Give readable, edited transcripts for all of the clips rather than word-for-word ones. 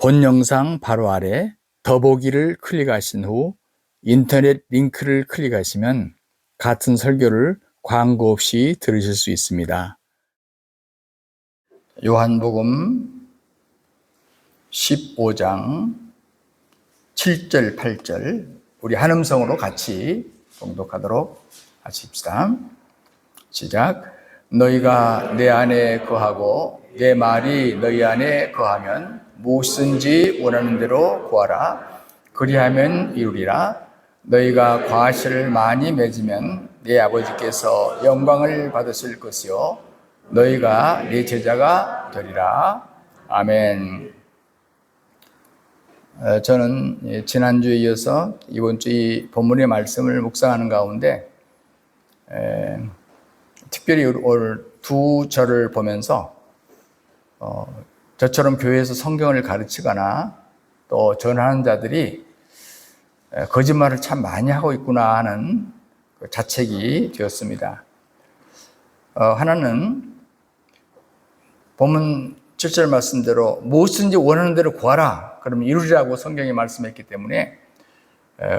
본 영상 바로 아래 더보기를 클릭하신 후 인터넷 링크를 클릭하시면 같은 설교를 광고 없이 들으실 수 있습니다. 요한복음 15장 7절, 8절 우리 한음성으로 같이 봉독하도록 하십시다. 시작. 너희가 내 안에 거하고 내 말이 너희 안에 거하면 무엇이든지 원하는 대로 구하라. 그리하면 이루리라. 너희가 과실을 많이 맺으면 내 아버지께서 영광을 받으실 것이요 너희가 내 제자가 되리라. 아멘. 저는 지난주에 이어서 이번 주 이 본문의 말씀을 묵상하는 가운데 특별히 오늘 두 절을 보면서 저처럼 교회에서 성경을 가르치거나 또 전하는 자들이 거짓말을 참 많이 하고 있구나 하는 자책이 되었습니다. 하나는 본문 7절 말씀대로 무엇인지 원하는 대로 구하라 그러면 이루리라고 성경이 말씀했기 때문에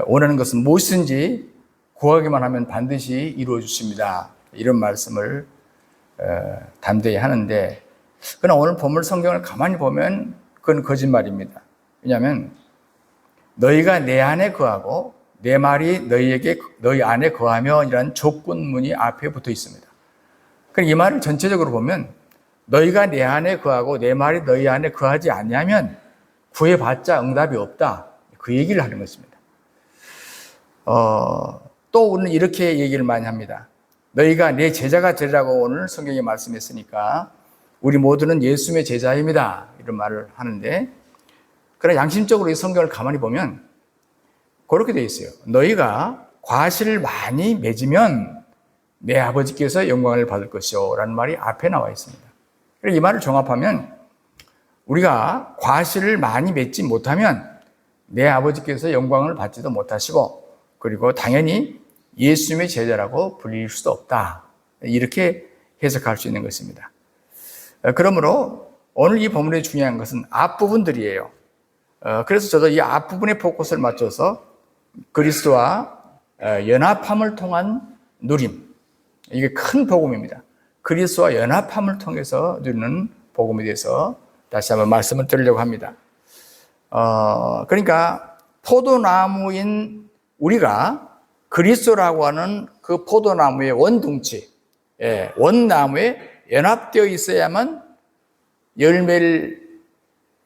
원하는 것은 무엇인지 구하기만 하면 반드시 이루어 주십니다. 이런 말씀을 담대히 하는데 그러나 오늘 본문 성경을 가만히 보면 그건 거짓말입니다. 왜냐하면 너희가 내 안에 거하고 내 말이 너희 안에 거하면 이라는 조건문이 앞에 붙어 있습니다. 그러니까 이 말을 전체적으로 보면 너희가 내 안에 거하고 내 말이 너희 안에 거하지 않냐면 구해봤자 응답이 없다. 그 얘기를 하는 것입니다. 또 우리는 이렇게 얘기를 많이 합니다. 너희가 내 제자가 되라고 오늘 성경에 말씀했으니까 우리 모두는 예수님의 제자입니다. 이런 말을 하는데 그러나 양심적으로 이 성경을 가만히 보면 그렇게 되어 있어요. 너희가 과실을 많이 맺으면 내 아버지께서 영광을 받을 것이요 라는 말이 앞에 나와 있습니다. 이 말을 종합하면 우리가 과실을 많이 맺지 못하면 내 아버지께서 영광을 받지도 못하시고 그리고 당연히 예수님의 제자라고 불릴 수도 없다. 이렇게 해석할 수 있는 것입니다. 그러므로 오늘 이 본문의 중요한 것은 앞부분들이에요. 그래서 저도 이 앞부분에 포커스를 맞춰서 그리스도와 연합함을 통한 누림. 이게 큰 복음입니다. 그리스도와 연합함을 통해서 누리는 복음에 대해서 다시 한번 말씀을 드리려고 합니다. 그러니까 포도나무인 우리가 그리스도라고 하는 그 포도나무의 원둥치, 원나무에 연합되어 있어야만 열매를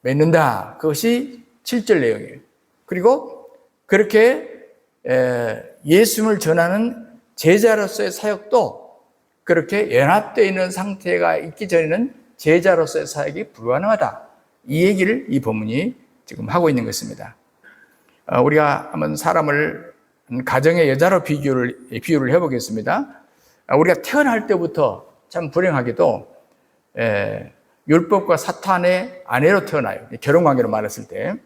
맺는다. 그것이 7절 내용이에요. 그리고 그렇게 예수님을 전하는 제자로서의 사역도 그렇게 연합되어 있는 상태가 있기 전에는 제자로서의 사역이 불가능하다. 이 얘기를 이 본문이 지금 하고 있는 것입니다. 우리가 한번 사람을 가정의 여자로 비유를 해보겠습니다. 우리가 태어날 때부터 참 불행하게도 율법과 사탄의 아내로 태어나요. 결혼관계로 말했을 때.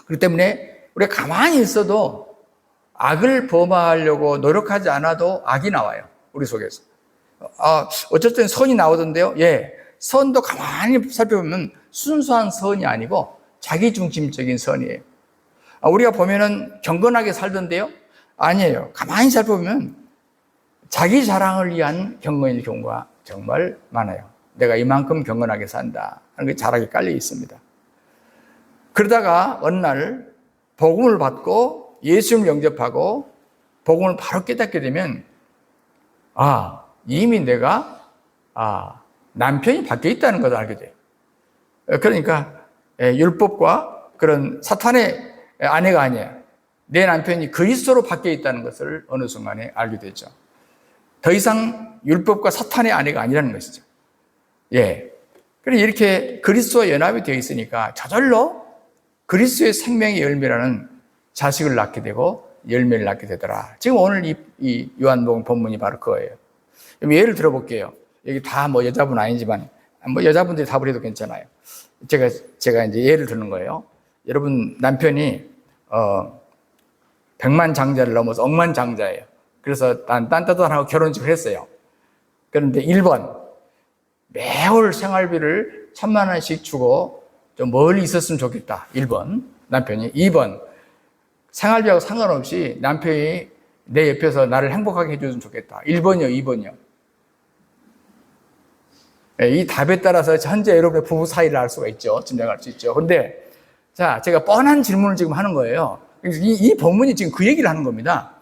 그렇기 때문에 우리가 가만히 있어도 악을 범하려고 노력하지 않아도 악이 나와요. 우리 속에서. 어쨌든 선이 나오던데요. 예, 선도 가만히 살펴보면 순수한 선이 아니고 자기중심적인 선이에요. 우리가 보면은 경건하게 살던데요. 아니에요. 가만히 살펴보면 자기 자랑을 위한 경건의 경우가 정말 많아요. 내가 이만큼 경건하게 산다 하는 게 자락이 깔려 있습니다. 그러다가 어느 날 복음을 받고 예수님을 영접하고 복음을 바로 깨닫게 되면 이미 내가 남편이 밖에 있다는 것을 알게 돼요. 그러니까 율법과 그런 사탄의 아내가 아니에요. 내 남편이 그리스도로 밖에 있다는 것을 어느 순간에 알게 되죠. 더 이상 율법과 사탄의 아내가 아니라는 것이죠. 예. 그래서 이렇게 그리스도와 연합이 되어 있으니까 저절로 그리스도의 생명의 열매라는 자식을 낳게 되고 열매를 낳게 되더라. 지금 오늘 이 요한복음 본문이 바로 그거예요. 예를 들어볼게요. 여기 다 여자분 아니지만 여자분들이 답을 해도 괜찮아요. 제가 이제 예를 드는 거예요. 여러분 남편이 100만 장자를 넘어서 억만 장자예요. 그래서 딴따단하고 결혼식을 했어요. 그런데 1번 매월 생활비를 1,000만 원씩 주고 좀 멀리 있었으면 좋겠다. 1번, 남편이. 2번, 생활비하고 상관없이 남편이 내 옆에서 나를 행복하게 해줬으면 좋겠다. 1번이요, 2번이요. 이 답에 따라서 현재 여러분의 부부 사이를 알 수가 있죠. 짐작할 수 있죠. 근데, 자, 제가 뻔한 질문을 지금 하는 거예요. 이 본문이 지금 그 얘기를 하는 겁니다.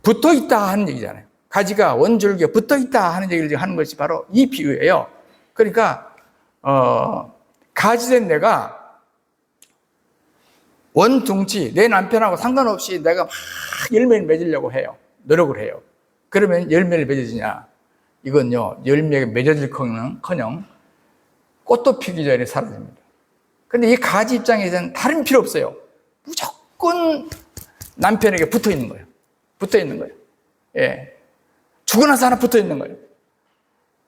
붙어 있다 하는 얘기잖아요. 가지가 원줄기에 붙어 있다 하는 얘기를 지금 하는 것이 바로 이 비유예요. 그러니까, 가지된 내가 원둥치, 내 남편하고 상관없이 내가 막 열매를 맺으려고 해요. 노력을 해요. 그러면 열매를 맺어지냐? 이건요, 열매가 맺어질커녕 꽃도 피기 전에 사라집니다. 근데 이 가지 입장에서는 다른 필요 없어요. 무조건 남편에게 붙어 있는 거예요. 붙어 있는 거예요. 예. 죽어나서 하나 붙어 있는 거예요.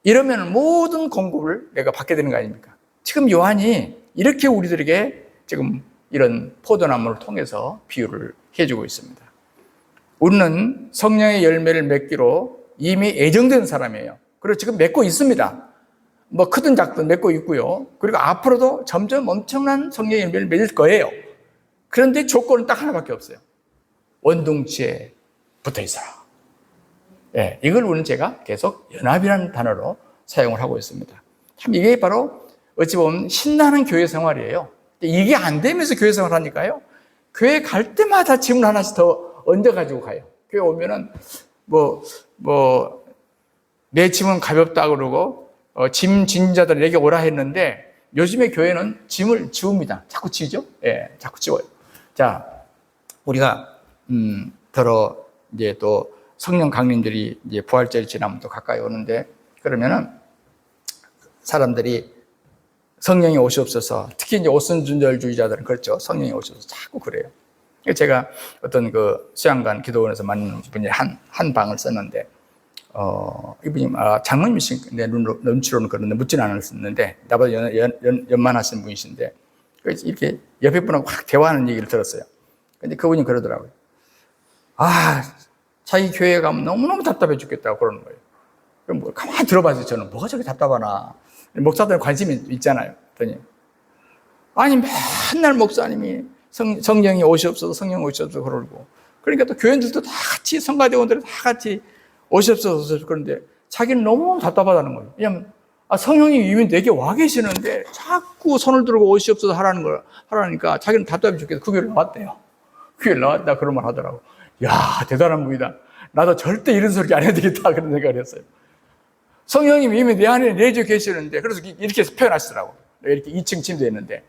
이러면 모든 공급을 내가 받게 되는 거 아닙니까? 지금 요한이 이렇게 우리들에게 지금 이런 포도나무를 통해서 비유를 해주고 있습니다. 우리는 성령의 열매를 맺기로 이미 예정된 사람이에요. 그리고 지금 맺고 있습니다. 뭐 크든 작든 맺고 있고요. 그리고 앞으로도 점점 엄청난 성령의 열매를 맺을 거예요. 그런데 조건은 딱 하나밖에 없어요. 원둥치에 붙어 있어라. 예, 이걸 우리는 제가 계속 연합이라는 단어로 사용을 하고 있습니다. 참 이게 바로 어찌 보면 신나는 교회 생활이에요. 이게 안 되면서 교회 생활을 하니까요. 교회 갈 때마다 짐을 하나씩 더 얹어가지고 가요. 교회 오면은 내 짐은 가볍다 그러고 짐 진 자들 내게 오라 했는데 요즘에 교회는 짐을 지웁니다. 자꾸 지우죠? 예, 자꾸 지워요. 자, 우리가 더러 이제 또 성령 강림들이 이제 부활절 지나면 또 가까이 오는데 그러면은 사람들이 성령이 오시옵소서, 특히 이제 오순절주의자들은 그렇죠. 성령이 오시옵소서 자꾸 그래요. 제가 어떤 그 수양관 기도원에서 만난 분이 한 방을 썼는데, 이분이 장로님이신데 눈치로는 그런데 묻지는 않았었는데, 나보다 연만하신 분이신데, 이렇게 옆에 분하고 확 대화하는 얘기를 들었어요. 근데 그분이 그러더라고요. 자기 교회에 가면 너무너무 답답해 죽겠다고 그러는 거예요. 그럼 뭐 가만히 들어봐서 저는 뭐가 저렇게 답답하나. 목사들은 관심이 있잖아요. 그러니 아니 맨날 목사님이 성령이 오시옵소서 성령 오시옵소서 그러고 그러니까 또 교인들도 다 같이 성가대원들이 다 같이 오시옵소서 그러는데 자기는 너무 답답하다는 거예요. 왜냐하면 성령이 이미 내게 와 계시는데 자꾸 손을 들고 오시옵소서 하라니까 자기는 답답해 죽겠어. 그 교회를 나왔대요. 그 교회를 나왔다 그런 말 하더라고. 야 대단한 분이다. 나도 절대 이런 소리 안 해야 되겠다 그런 생각을 했어요. 성령님이 이미 내 안에 내주 계시는데, 그래서 이렇게 표현하시더라고. 이렇게 2층 침대에 있는데,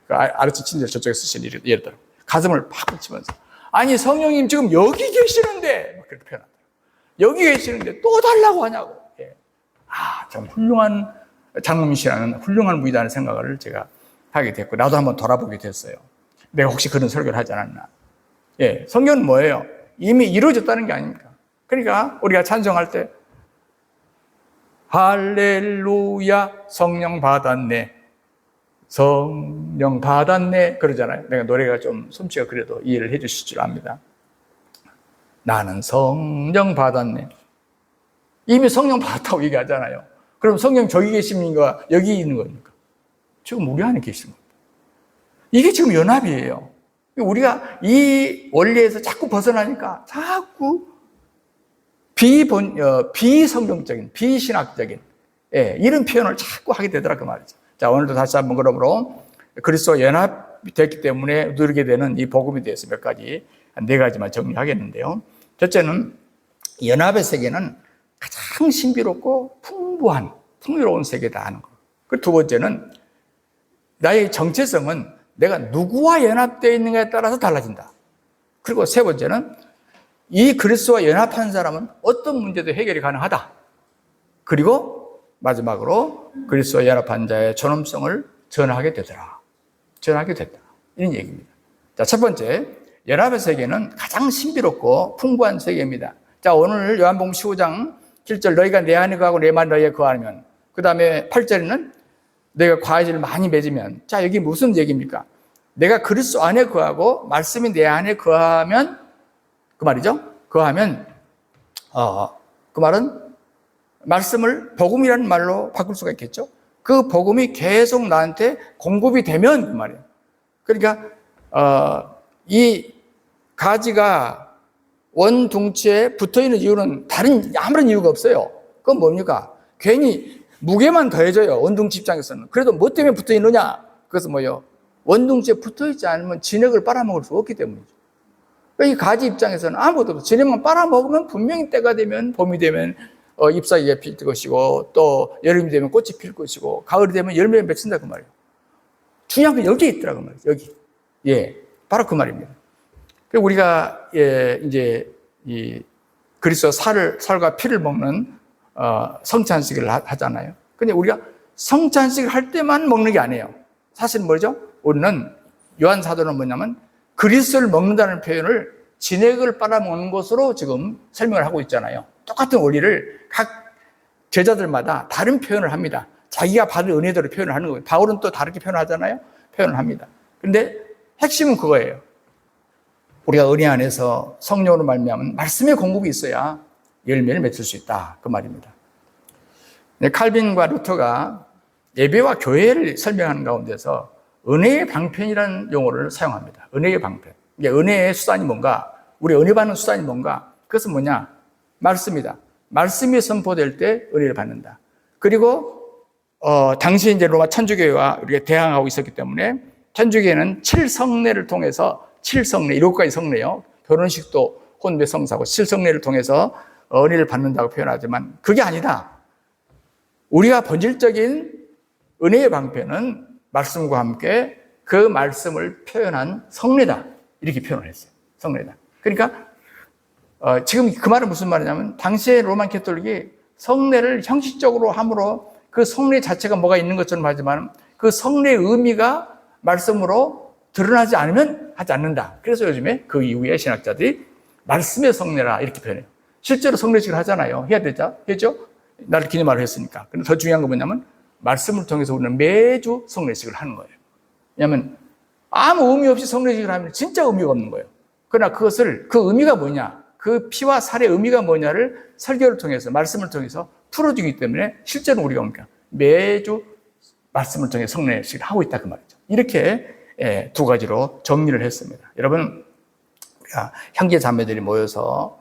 아래층 침대를 저쪽에 쓰시는 이러더라고. 가슴을 팍 붙이면서. 아니, 성령님 지금 여기 계시는데, 그렇게 표현하더라고. 여기 계시는데 또 달라고 하냐고. 참 훌륭한 장로님이시라는 훌륭한 분이라는 생각을 제가 하게 됐고, 나도 한번 돌아보게 됐어요. 내가 혹시 그런 설교를 하지 않았나. 예, 성경은 뭐예요? 이미 이루어졌다는 게 아닙니까? 그러니까 우리가 찬송할 때, 할렐루야 성령 받았네 성령 받았네 그러잖아요. 내가 노래가 좀 솜씨가 그래도 이해를 해 주실 줄 압니다. 나는 성령 받았네. 이미 성령 받았다고 얘기하잖아요. 그럼 성령 저기 계십니까? 여기 있는 겁니까? 지금 우리 안에 계신 겁니다. 이게 지금 연합이에요. 우리가 이 원리에서 자꾸 벗어나니까 자꾸 비성경적인, 비신학적인, 이런 표현을 자꾸 하게 되더라, 그 말이죠. 자, 오늘도 다시 한번 그러므로 그리스도와 연합이 됐기 때문에 누리게 되는 이 복음에 대해서 몇 가지, 한 4가지만 정리하겠는데요. 첫째는 연합의 세계는 가장 신비롭고 풍요로운 세계다 하는 거. 그 두 번째는 나의 정체성은 내가 누구와 연합되어 있는가에 따라서 달라진다. 그리고 세 번째는 이 그리스도와 연합한 사람은 어떤 문제도 해결이 가능하다. 그리고 마지막으로 그리스도와 연합한 자의 존엄성을 전하게 되더라. 전하게 됐다. 이런 얘기입니다. 자, 첫 번째, 연합의 세계는 가장 신비롭고 풍부한 세계입니다. 자, 오늘 요한복음 15장 7절 너희가 내 안에 거하고 내 말 너희에 거하면, 그 다음에 8절에는 너희가 과실을 많이 맺으면, 자, 여기 무슨 얘기입니까? 내가 그리스도 안에 거하고 말씀이 내 안에 거하면 그 말이죠. 거하면 그 말은 말씀을 복음이라는 말로 바꿀 수가 있겠죠. 그 복음이 계속 나한테 공급이 되면 그 말이에요. 그러니까 이 가지가 원둥치에 붙어있는 이유는 다른 아무런 이유가 없어요. 그건 뭡니까? 괜히 무게만 더해져요. 원둥치 입장에서는. 그래도 뭐 때문에 붙어있느냐? 그것은 뭐예요? 원둥치에 붙어있지 않으면 진액을 빨아먹을 수 없기 때문이죠. 이 가지 입장에서는 아무것도 없어요. 진액만 빨아먹으면 분명히 때가 되면, 봄이 되면 잎사귀가 필 것이고, 또 여름이 되면 꽃이 필 것이고, 가을이 되면 열매가 맺힌다 그 말이에요. 중요한 건 여기에 있더라고 말이에요. 여기. 예, 바로 그 말입니다. 우리가 이제 이 그리스도 살과 피를 먹는 성찬식을 하잖아요. 근데 우리가 성찬식을 할 때만 먹는 게 아니에요. 사실 뭐죠? 우리는 요한 사도는 뭐냐면 그리스도를 먹는다는 표현을 진액을 빨아먹는 것으로 지금 설명을 하고 있잖아요. 똑같은 원리를 각 제자들마다 다른 표현을 합니다. 자기가 받은 은혜대로 표현을 하는 거예요. 바울은 또 다르게 표현하잖아요. 표현을 합니다. 그런데 핵심은 그거예요. 우리가 은혜 안에서 성령으로 말미암은 말씀의 공급이 있어야 열매를 맺을 수 있다. 그 말입니다. 칼빈과 루터가 예배와 교회를 설명하는 가운데서 은혜의 방편이라는 용어를 사용합니다. 은혜의 방편. 은혜의 수단이 뭔가? 우리 은혜 받는 수단이 뭔가? 그것은 뭐냐? 말씀이다. 말씀이 선포될 때 은혜를 받는다. 그리고 당시 이제 로마 천주교회와 우리가 대항하고 있었기 때문에 천주교회는 7성례를 통해서 7성례, 7가지 성례요. 결혼식도 혼배 성사고 7성례를 통해서 은혜를 받는다고 표현하지만 그게 아니다. 우리가 본질적인 은혜의 방편은 말씀과 함께 그 말씀을 표현한 성례다. 이렇게 표현을 했어요. 성례다. 그러니까 지금 그 말은 무슨 말이냐면 당시의 로만 캐톨릭이 성례를 형식적으로 함으로 그 성례 자체가 뭐가 있는 것처럼 하지만 그 성례의 의미가 말씀으로 드러나지 않으면 하지 않는다. 그래서 요즘에 그 이후에 신학자들이 말씀의 성례라 이렇게 표현해요. 실제로 성례식을 하잖아요. 해야 되죠? 나를 기념하려 했으니까. 근데 더 중요한 건 뭐냐면 말씀을 통해서 우리는 매주 성례식을 하는 거예요. 왜냐하면 아무 의미 없이 성례식을 하면 진짜 의미가 없는 거예요. 그러나 그것을 그 의미가 뭐냐, 그 피와 살의 의미가 뭐냐를 설교를 통해서 말씀을 통해서 풀어주기 때문에 실제로 우리가 뭡니까? 매주 말씀을 통해 성례식을 하고 있다 그 말이죠. 이렇게 두 가지로 정리를 했습니다. 여러분, 형제 자매들이 모여서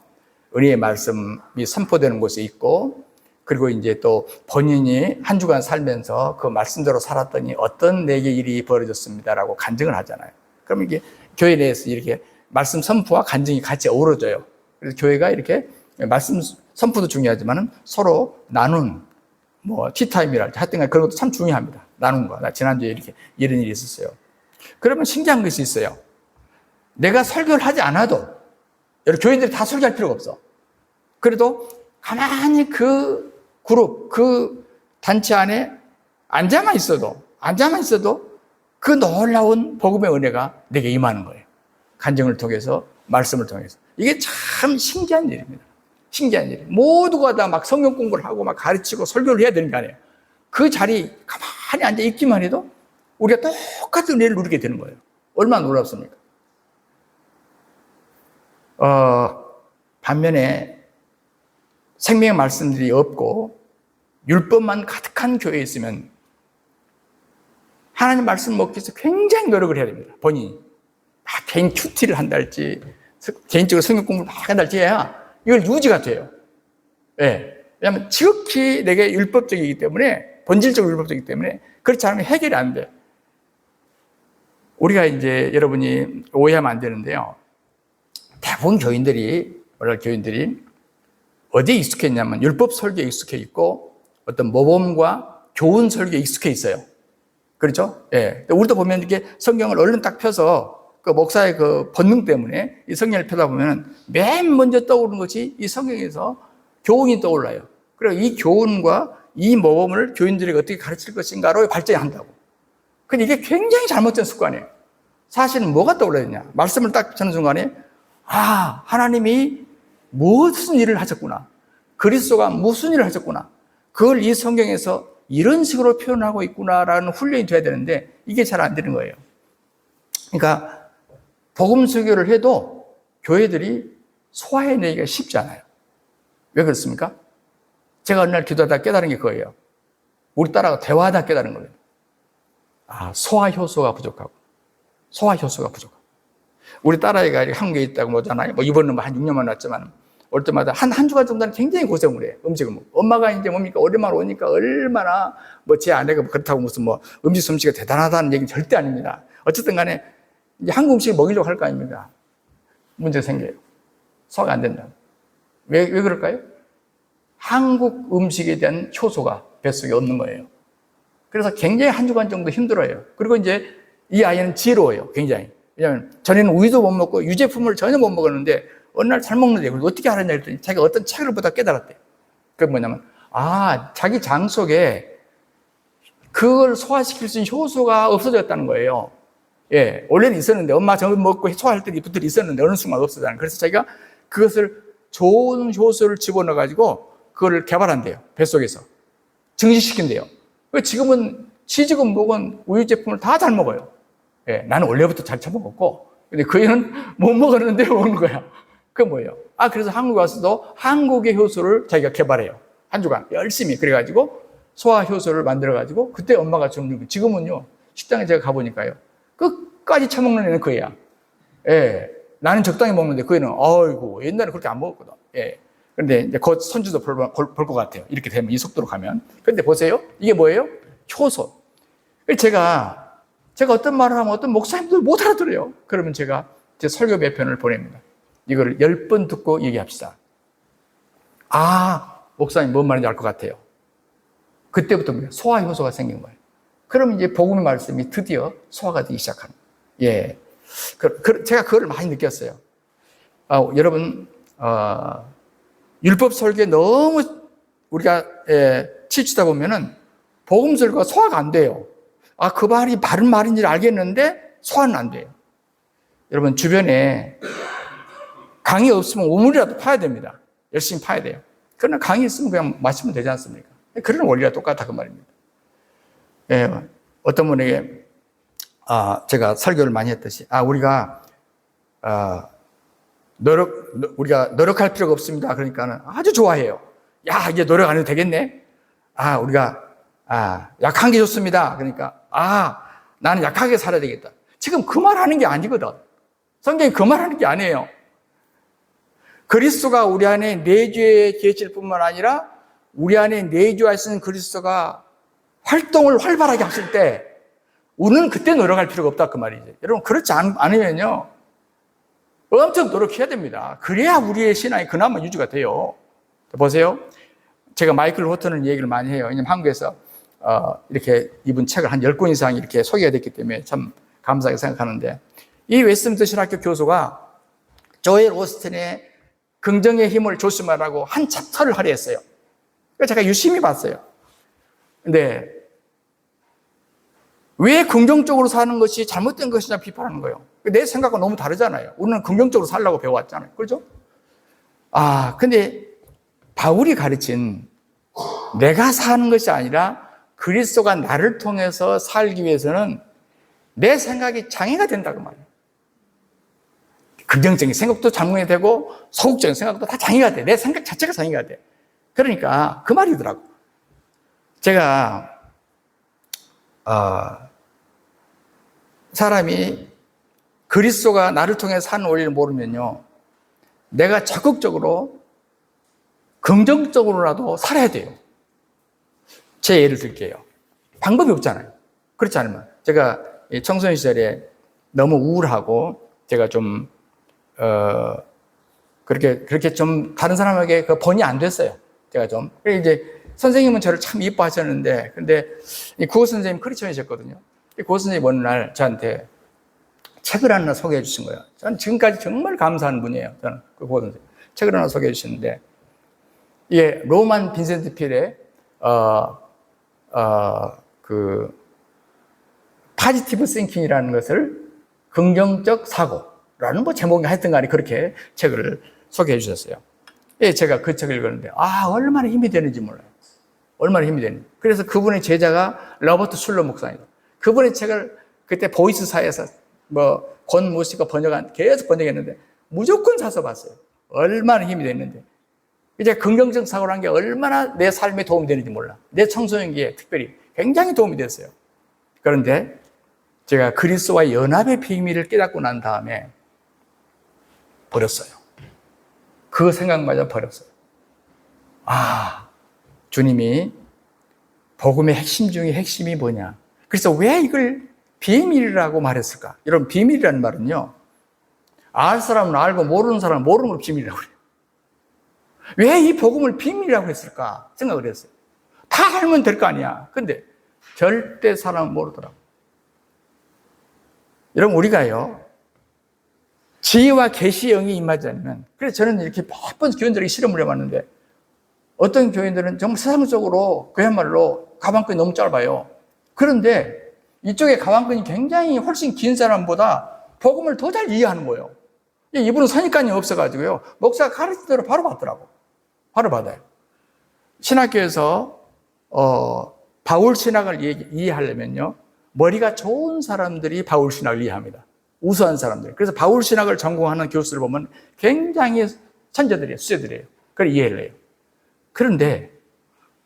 은혜의 말씀이 선포되는 곳에 있고, 그리고 이제 또 본인이 한 주간 살면서 그 말씀대로 살았더니 어떤 내게 일이 벌어졌습니다라고 간증을 하잖아요. 그럼 이게 교회 내에서 이렇게 말씀 선포와 간증이 같이 어우러져요. 그래서 교회가 이렇게 말씀 선포도 중요하지만 서로 나눈 티타임이랄지 하여튼 그런 것도 참 중요합니다. 나눈 거. 나 지난주에 이렇게 이런 일이 있었어요. 그러면 신기한 것이 있어요. 내가 설교를 하지 않아도 여러 교인들이 다 설교할 필요가 없어. 그래도 가만히 그 그룹, 그 단체 안에 앉아만 있어도 그 놀라운 복음의 은혜가 내게 임하는 거예요. 간증을 통해서, 말씀을 통해서. 이게 참 신기한 일입니다. 신기한 일. 모두가 다 막 성경 공부를 하고 막 가르치고 설교를 해야 되는 게 아니에요. 그 자리 가만히 앉아 있기만 해도 우리가 똑같은 은혜를 누리게 되는 거예요. 얼마나 놀랍습니까? 반면에 생명의 말씀들이 없고 율법만 가득한 교회에 있으면 하나님 말씀을 먹기 위해서 굉장히 노력을 해야 됩니다. 본인이 막 개인 큐티를 한달지 개인적으로 성경 공부를 막 한달지 해야 이걸 유지가 돼요. 네. 왜냐하면 지극히 내게 율법적이기 때문에, 본질적으로 율법적이기 때문에 그렇지 않으면 해결이 안 돼. 우리가 이제 여러분이 오해하면 안 되는데요. 대부분 교인들이 어디에 익숙해 있냐면 율법 설교에 익숙해 있고 어떤 모범과 교훈 설교에 익숙해 있어요. 그렇죠? 예. 우리도 보면 이렇게 성경을 얼른 딱 펴서 그 목사의 그 본능 때문에 이 성경을 펴다 보면 맨 먼저 떠오르는 것이 이 성경에서 교훈이 떠올라요. 그리고 이 교훈과 이 모범을 교인들에게 어떻게 가르칠 것인가로 발전한다고. 근데 이게 굉장히 잘못된 습관이에요. 사실은 뭐가 떠올라야 말씀을 딱 펴는 순간에 하나님이 무슨 일을 하셨구나. 그리스도가 무슨 일을 하셨구나. 그걸 이 성경에서 이런 식으로 표현하고 있구나라는 훈련이 돼야 되는데 이게 잘 안 되는 거예요. 그러니까 복음 설교를 해도 교회들이 소화해내기가 쉽지 않아요. 왜 그렇습니까? 제가 어느 날 기도하다 깨달은 게 그거예요. 우리 딸하고 대화하다 깨달은 거예요. 아, 소화 효소가 부족하고, 소화 효소가 부족하고. 우리 딸아이가 한국에 있다고 뭐잖아요. 뭐 이번은 한 6년만 왔지만, 올 때마다 한 주간 정도는 굉장히 고생을 해요. 음식을 먹고. 엄마가 이제 뭡니까? 오랜만에 오니까 얼마나 뭐 제 아내가 그렇다고 무슨 뭐 음식 솜씨가 대단하다는 얘기는 절대 아닙니다. 어쨌든 간에 이제 한국 음식을 먹이려고 할 거 아닙니까? 문제가 생겨요. 소화가 안 된다. 왜 그럴까요? 한국 음식에 대한 효소가 뱃속에 없는 거예요. 그래서 굉장히 한 주간 정도 힘들어요. 그리고 이제 이 아이는 지혜로워요. 굉장히. 왜냐하면 전에는 우유도 못 먹고 유제품을 전혀 못 먹었는데 어느 날 잘 먹는데 그걸 어떻게 알았냐 했더니 자기가 어떤 책을 보다 깨달았대요. 그게 뭐냐면 자기 장 속에 그걸 소화시킬 수 있는 효소가 없어졌다는 거예요. 예, 원래는 있었는데 엄마 저거 먹고 소화할 때 이것들이 있었는데 어느 순간 없어졌다는. 그래서 자기가 그것을 좋은 효소를 집어넣어 가지고 그거를 개발한대요. 뱃속에서 증식시킨대요. 지금은 치즈건 뭐건 우유 제품을 다 잘 먹어요. 예, 나는 원래부터 잘 처먹었고 근데 그 애는 못 먹었는데 오는 거야. 그게 뭐예요? 그래서 한국에 와서도 한국의 효소를 자기가 개발해요. 한 주간 열심히. 그래가지고 소화 효소를 만들어가지고 그때 엄마가 좀, 지금은요, 식당에 제가 가보니까요, 끝까지 처먹는 애는 그 애야. 예. 나는 적당히 먹는데 그 애는, 아이고, 옛날에 그렇게 안 먹었거든. 예. 근데 이제 곧 손주도 볼 것 같아요. 이렇게 되면, 이 속도로 가면. 근데 보세요. 이게 뭐예요? 효소. 제가 어떤 말을 하면 어떤 목사님들 못 알아들어요. 그러면 제가 제 설교 몇 편을 보냅니다. 이걸 10번 듣고 얘기합시다. 목사님 뭔 말인지 알 것 같아요. 그때부터 소화 효소가 생긴 거예요. 그럼 이제 복음의 말씀이 드디어 소화가 되기 시작합니다. 예. 제가 그걸 많이 느꼈어요. 여러분, 율법 설교에 너무 우리가 치치다 보면은 복음 설교가 소화가 안 돼요. 그 말이 바른 말인지 알겠는데 소화는 안 돼요. 여러분, 주변에 강이 없으면 우물이라도 파야 됩니다. 열심히 파야 돼요. 그러나 강이 있으면 그냥 마시면 되지 않습니까? 그런 원리가 똑같다 그 말입니다. 예, 어떤 분에게 제가 설교를 많이 했듯이 우리가 노력할 필요가 없습니다. 그러니까는 아주 좋아해요. 야, 이제 노력 안 해도 되겠네. 우리가 약한 게 좋습니다. 그러니까 나는 약하게 살아야 되겠다. 지금 그 말 하는 게 아니거든. 성경이 그 말 하는 게 아니에요. 그리스도가 우리 안에 내주에 계실 뿐만 아니라 우리 안에 내주하시는 그리스도가 활동을 활발하게 하실 때 우리는 그때 노력할 필요가 없다 그 말이죠. 여러분, 그렇지 않으면요 엄청 노력해야 됩니다. 그래야 우리의 신앙이 그나마 유지가 돼요. 보세요. 제가 마이클 호턴을 얘기를 많이 해요. 왜냐면 한국에서 이렇게 이분 책을 한 10권 이상 이렇게 소개가 됐기 때문에 참 감사하게 생각하는데, 이 웨스트민스터 신학교 교수가 조엘 오스틴의 긍정의 힘을 조심하라고 한 챕터를 할애했어요. 그래서 제가 유심히 봤어요. 근데 왜 긍정적으로 사는 것이 잘못된 것이냐 비판하는 거예요. 내 생각과 너무 다르잖아요. 우리는 긍정적으로 살라고 배워왔잖아요. 그렇죠? 근데 바울이 가르친 내가 사는 것이 아니라 그리스도가 나를 통해서 살기 위해서는 내 생각이 장애가 된다고 말해요. 긍정적인 생각도 장애가 되고 소극적인 생각도 다 장애가 돼. 내 생각 자체가 장애가 돼. 그러니까 그 말이더라고. 제가 사람이 그리스도가 나를 통해 사는 원리를 모르면요, 내가 적극적으로 긍정적으로라도 살아야 돼요. 제 예를 들게요. 방법이 없잖아요. 그렇지 않으면 제가 청소년 시절에 너무 우울하고 제가 좀 그렇게 좀 다른 사람에게 그 번이 안 됐어요. 제가 좀. 그래서 이제 선생님은 저를 참 이뻐하셨는데, 근데 이 국어 선생님 크리스천이셨거든요. 이 국어 선생님이 어느 날 저한테 책을 하나 소개해 주신 거예요. 저는 지금까지 정말 감사한 분이에요. 저는 그 국어 선생님. 책을 하나 소개해 주셨는데, 이게 로만 빈센트 필의 파지티브 싱킹이라는 것을 긍정적 사고라는 뭐 제목이 하여튼 간에 그렇게 책을 소개해 주셨어요. 예, 제가 그 책을 읽었는데 얼마나 힘이 되는지 몰라요. 얼마나 힘이 되는지. 그래서 그분의 제자가 로버트 슐러 목사입니다. 그분의 책을 그때 보이스사에서 권 모시가 계속 번역했는데 무조건 사서 봤어요. 얼마나 힘이 됐는데. 이제 긍정적 사고라는 게 얼마나 내 삶에 도움이 되는지 몰라. 내 청소년기에 특별히 굉장히 도움이 됐어요. 그런데 제가 그리스도와의 연합의 비밀을 깨닫고 난 다음에 버렸어요. 그 생각마저 버렸어요. 아, 주님이 복음의 핵심 중에 핵심이 뭐냐. 그래서 왜 이걸 비밀이라고 말했을까? 여러분, 비밀이라는 말은요, 알 사람은 알고 모르는 사람은 모르는 걸 비밀이라고 그래요. 왜 이 복음을 비밀이라고 했을까 생각을 했어요. 다 알면 될 거 아니야. 근데 절대 사람은 모르더라고. 여러분, 우리가요, 지혜와 계시의 영이 임하지 않으면, 그래서 저는 이렇게 몇 번 교인들에게 실험을 해봤는데, 어떤 교인들은 정말 세상적으로 그야말로 가방끈이 너무 짧아요. 그런데 이쪽에 가방끈이 굉장히 훨씬 긴 사람보다 복음을 더 잘 이해하는 거예요. 이분은 선입관이 없어가지고요, 목사가 가르친 대로 바로 받더라고. 바로 받아요. 신학교에서 바울 신학을 이해하려면요, 머리가 좋은 사람들이 바울 신학을 이해합니다. 우수한 사람들. 그래서 바울 신학을 전공하는 교수를 보면 굉장히 천재들이에요. 수재들이에요. 그걸 이해를 해요. 그런데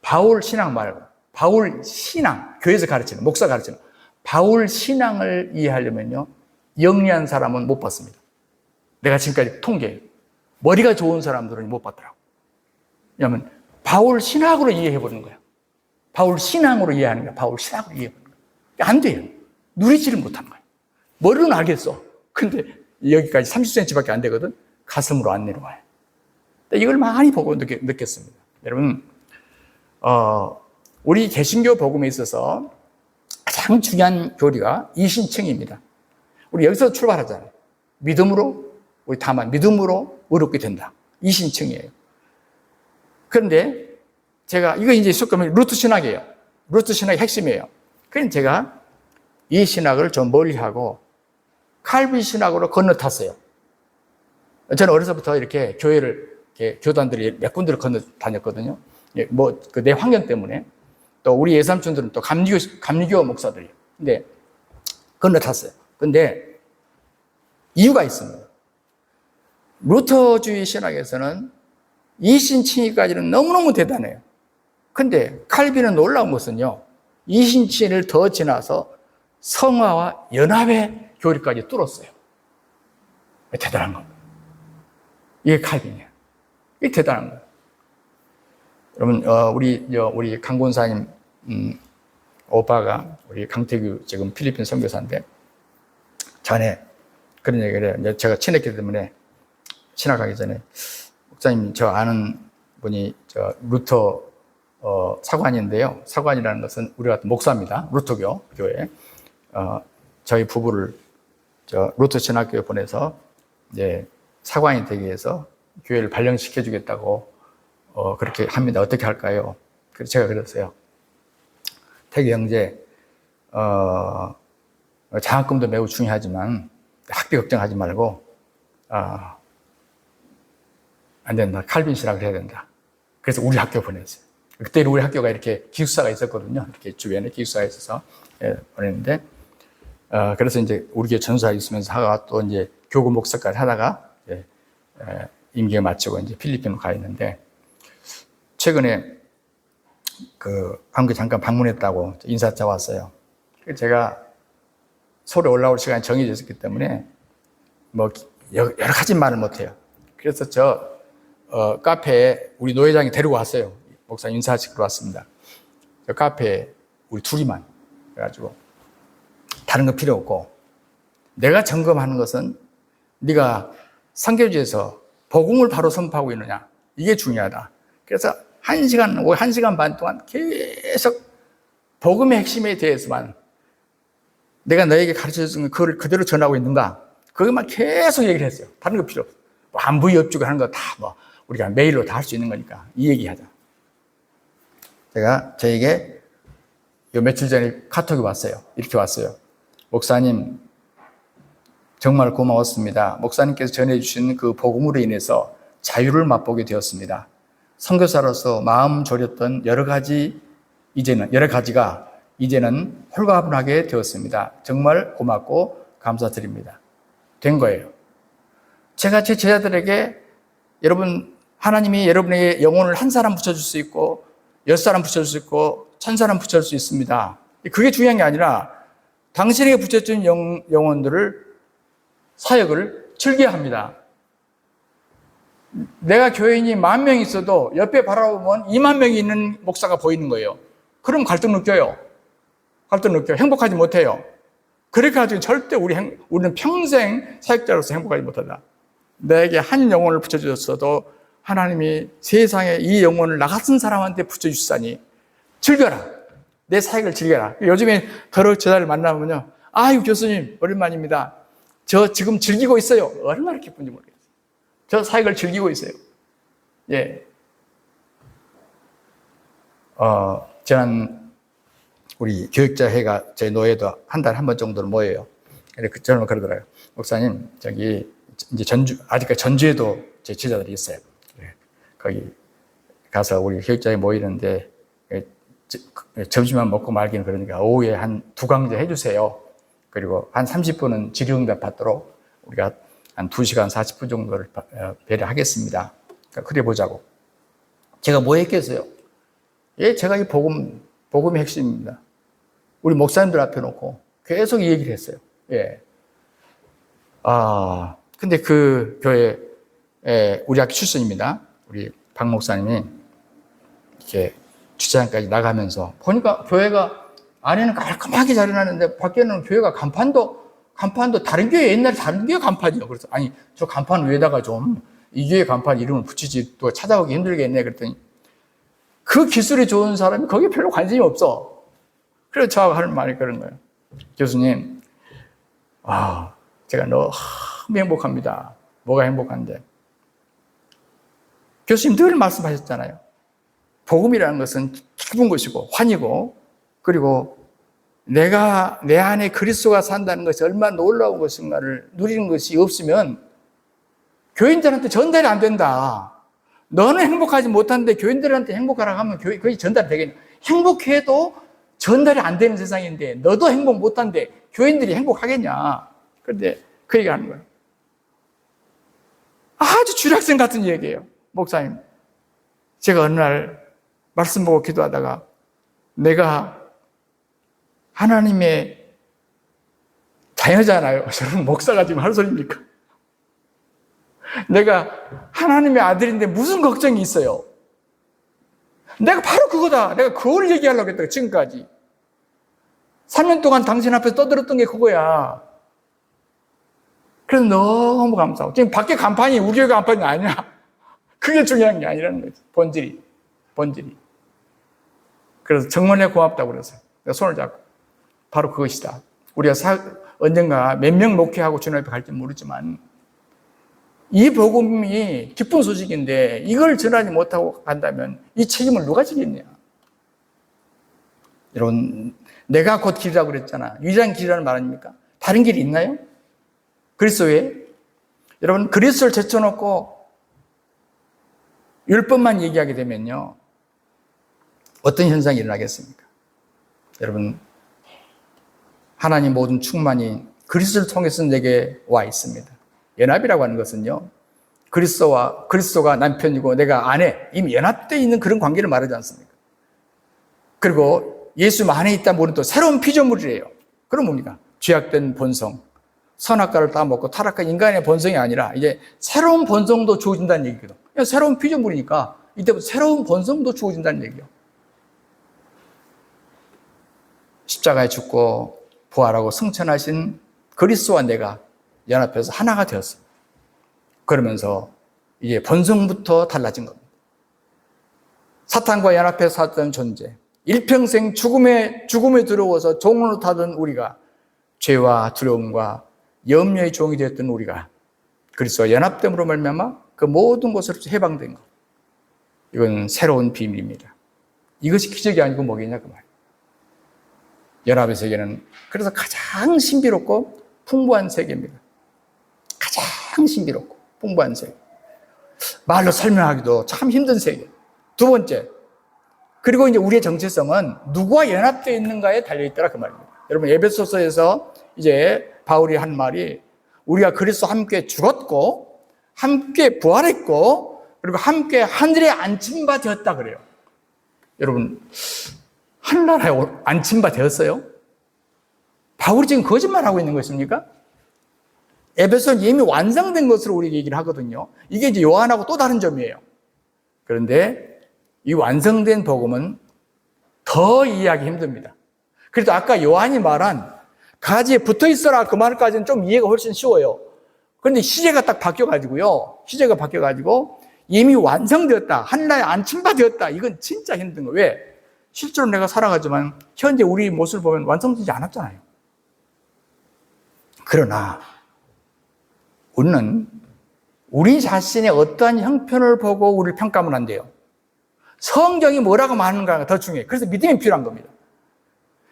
바울 신앙 말고 바울 신앙, 교회에서 가르치는, 목사 가르치는 바울 신앙을 이해하려면요, 영리한 사람은 못 봤습니다. 내가 지금까지 통계해요. 머리가 좋은 사람들은 못 봤더라고. 왜냐하면 바울 신학으로 이해해보는 거야. 바울 신앙으로 이해하는 거야. 바울 신학으로 이해해보는 거야. 안 돼요. 누리지를 못하는 거야. 머리로는 알겠어. 근데 여기까지 30cm밖에 안 되거든. 가슴으로 안 내려와요. 이걸 많이 보고 느꼈습니다. 여러분, 우리 개신교 복음에 있어서 가장 중요한 교리가 이신층입니다. 우리 여기서 출발하잖아요. 믿음으로, 우리 다만 믿음으로 의롭게 된다. 이신층이에요. 그런데 제가, 이거 이제 속으면 루트 신학이에요. 루트 신학의 핵심이에요. 그래서 제가 이 신학을 좀 멀리 하고 칼빈 신학으로 건너탔어요. 저는 어려서부터 이렇게 교회를, 이렇게 교단들이 몇 군데를 건너 다녔거든요. 뭐, 내 환경 때문에. 또 우리 예삼촌들은 또 감리교 목사들이에요. 근데 건너탔어요. 근데 이유가 있습니다. 루터주의 신학에서는 이신칭의까지는 너무너무 대단해요. 근데 칼빈은 놀라운 것은요, 이신칭의를 더 지나서 성화와 연합의 교리까지 뚫었어요. 대단한 겁니다. 이게 칼빈이에요. 이게 대단한 거예요. 여러분, 우리 강 권사님, 오빠가 우리 강태규 지금 필리핀 선교사인데, 전에 그런 얘기를 해요. 제가 친했기 때문에, 신학하기 전에, 목사님, 저 아는 분이 루터 사관인데요. 사관이라는 것은 우리 같은 목사입니다. 루터교 교회. 저희 부부를 루터 신학교에 보내서 이제 사관이 되기 위해서 교회를 발령시켜 주겠다고 그렇게 합니다. 어떻게 할까요? 그래서 제가 그랬어요. 태규 형제, 장학금도 매우 중요하지만 학비 걱정하지 말고 안 된다. 칼빈 신학을 해야 된다. 그래서 우리 학교 보냈어요. 그때 우리 학교가 이렇게 기숙사가 있었거든요. 이렇게 주변에 기숙사가 있어서 보냈는데, 그래서 이제 우리 교회 전수사 있으면서 하다가 또 이제 교구 목사까지 하다가 임기를 마치고 이제 필리핀으로 가 있는데, 최근에 한국에 잠깐 방문했다고 인사차 왔어요. 제가 서울에 올라올 시간이 정해져 있었기 때문에 뭐 여러 가지 말을 못해요. 그래서 카페에 우리 노회장이 데리고 왔어요. 목사님 인사하시러 왔습니다. 저 카페에 우리 둘이만. 그래가지고 다른 거 필요 없고, 내가 점검하는 것은 네가 선교지에서 복음을 바로 선포하고 있느냐, 이게 중요하다. 그래서 1시간 반 동안 계속 복음의 핵심에 대해서만, 내가 너에게 가르쳐준 그걸 그대로 전하고 있는가, 그것만 계속 얘기를 했어요. 다른 거 필요 없어. 뭐 안부 엽주고 하는 거 다 우리가 메일로 다 할 수 있는 거니까 이 얘기하자. 저에게 요 며칠 전에 카톡이 왔어요. 이렇게 왔어요. 목사님, 정말 고마웠습니다. 목사님께서 전해주신 그 복음으로 인해서 자유를 맛보게 되었습니다. 선교사로서 마음 졸였던 여러 가지가 이제는 홀가분하게 되었습니다. 정말 고맙고 감사드립니다. 된 거예요. 제가 제 제자들에게, 여러분, 하나님이 여러분에게 영혼을 한 사람 붙여줄 수 있고 10사람 붙여줄 수 있고 1000사람 붙여줄 수 있습니다. 그게 중요한 게 아니라 당신에게 붙여준 영혼들을 사역을 즐겨야 합니다. 내가 교인이 10,000명 있어도 옆에 바라보면 20,000명이 있는 목사가 보이는 거예요. 그럼 갈등 느껴요. 갈등 느껴요. 행복하지 못해요. 그렇게 가지고 절대 우리는 평생 사역자로서 행복하지 못하다. 내게 한 영혼을 붙여주셨어도 하나님이 세상에 이 영혼을 나 같은 사람한테 붙여주시다니 즐겨라. 내 사역을 즐겨라. 요즘에 더러 저자를 만나면요. 아유, 교수님, 오랜만입니다. 저 지금 즐기고 있어요. 얼마나 기쁜지 모르겠어요. 저 사역을 즐기고 있어요. 예. 지난 우리 교육자회가 저희 노예도 한 달에 한 번 정도는 모여요. 근데 저는 그러더라고요. 목사님, 저기 이제 아직까지 전주에도 제 제자들이 있어요. 거기 가서 우리 교육자회 모이는데 점심만 먹고 말기는 그러니까 오후에 한 2강제 해주세요. 그리고 한 30분은 질의응답 받도록 우리가 한 2시간 40분 정도를 배려하겠습니다. 그러니까 그래 보자고. 제가 뭐 했겠어요? 예, 제가 이 복음의 핵심입니다. 우리 목사님들 앞에 놓고 계속 이 얘기를 했어요. 예. 근데 그 교회, 우리 학교 출신입니다. 우리 박 목사님이 이렇게 주차장까지 나가면서 보니까 교회가 안에는 깔끔하게 잘 해놨는데 밖에는 교회가 간판도 다른 교회 옛날에 다른 교회 간판이요. 그래서 아니 저 간판 위에다가 좀 이 교회 간판 이름을 붙이지 또 찾아오기 힘들겠네 그랬더니 그 기술이 좋은 사람이 거기에 별로 관심이 없어. 그래서 저하고 하는 말이 그런 거예요. 교수님, 제가 너무 행복합니다. 뭐가 행복한데? 교수님 늘 말씀하셨잖아요. 복음이라는 것은 기쁜 것이고 환이고 그리고 내가 내 안에 그리스도가 산다는 것이 얼마나 놀라운 것인가를 누리는 것이 없으면 교인들한테 전달이 안 된다. 너는 행복하지 못한데 교인들한테 행복하라고 하면 그게 전달이 되겠냐. 행복해도 전달이 안 되는 세상인데 너도 행복 못한데 교인들이 행복하겠냐. 그런데 그 얘기를 하는 거예요. 아주 주략생 같은 얘기예요. 목사님, 제가 어느 날 말씀 보고 기도하다가 내가 하나님의 자녀잖아요. 저는 목사가 지금 할 소리입니까? 내가 하나님의 아들인데 무슨 걱정이 있어요? 내가 바로 그거다. 내가 그걸 얘기하려고 했다. 지금까지 3년 동안 당신 앞에서 떠들었던 게 그거야. 그래서 너무 감사하고 지금 밖에 간판이 우리 교회 간판이 아니야. 그게 중요한 게 아니라는 거지. 본질이. 그래서 정말 고맙다고 그랬어요. 내가 손을 잡고 바로 그것이다. 우리가 언젠가 몇 명 목회하고 주님 앞에 갈지 모르지만 이 복음이 기쁜 소식인데 이걸 전하지 못하고 간다면 이 책임을 누가 지겠냐. 여러분, 내가 곧 길이라고 그랬잖아. 유일한 길이라는 말 아닙니까? 다른 길이 있나요? 그리스도 외에? 여러분, 그리스도를 제쳐놓고 율법만 얘기하게 되면요. 어떤 현상이 일어나겠습니까? 여러분, 하나님 모든 충만이 그리스도를 통해서 내게 와 있습니다. 연합이라고 하는 것은요, 그리스도가 남편이고 내가 아내, 이미 연합되어 있는 그런 관계를 말하지 않습니까? 그리고 예수 안에 있다 모르는 또 새로운 피조물이래요. 그럼 뭡니까? 죄악된 본성, 선악과를 따먹고 타락한 인간의 본성이 아니라 이제 새로운 본성도 주어진다는 얘기거든. 새로운 피조물이니까 이때부터 새로운 본성도 주어진다는 얘기예요. 십자가에 죽고 부활하고 승천하신 그리스도와 내가 연합해서 하나가 되었어요. 그러면서 이제 본성부터 달라진 겁니다. 사탄과 연합해서 살았던 존재, 일평생 죽음에 두려워서 종으로 타던 우리가 죄와 두려움과 염려의 종이 되었던 우리가 그리스도와 연합됨으로 말미암아 그 모든 것으로부터 해방된 것. 이건 새로운 비밀입니다. 이것이 기적이 아니고 뭐겠냐 그 말이에요. 연합의 세계는 그래서 가장 신비롭고 풍부한 세계입니다. 가장 신비롭고 풍부한 세계. 말로 설명하기도 참 힘든 세계. 두 번째, 그리고 이제 우리의 정체성은 누구와 연합되어 있는가에 달려있더라 그 말입니다. 여러분, 에베소서에서 이제 바울이 한 말이 우리가 그리스도와 함께 죽었고 함께 부활했고 그리고 함께 하늘에 앉힌 바 되었다 그래요. 여러분, 하늘나라에 앉힌 바 되었어요? 바울이 지금 거짓말하고 있는 것입니까? 에베소는 이미 완성된 것으로 우리에게 얘기를 하거든요. 이게 이제 요한하고 또 다른 점이에요. 그런데 이 완성된 복음은 더 이해하기 힘듭니다. 그래도 아까 요한이 말한 가지에 붙어 있어라 그 말까지는 좀 이해가 훨씬 쉬워요. 그런데 시제가 딱 바뀌어가지고요. 시제가 바뀌어가지고 이미 완성되었다. 하늘나라에 앉힌 바 되었다. 이건 진짜 힘든 거예요. 왜? 실제로 내가 살아가지만 현재 우리 모습을 보면 완성되지 않았잖아요. 그러나 우리는 우리 자신의 어떠한 형편을 보고 우리를 평가하면 안 돼요. 성경이 뭐라고 말하는가가 더 중요해요. 그래서 믿음이 필요한 겁니다.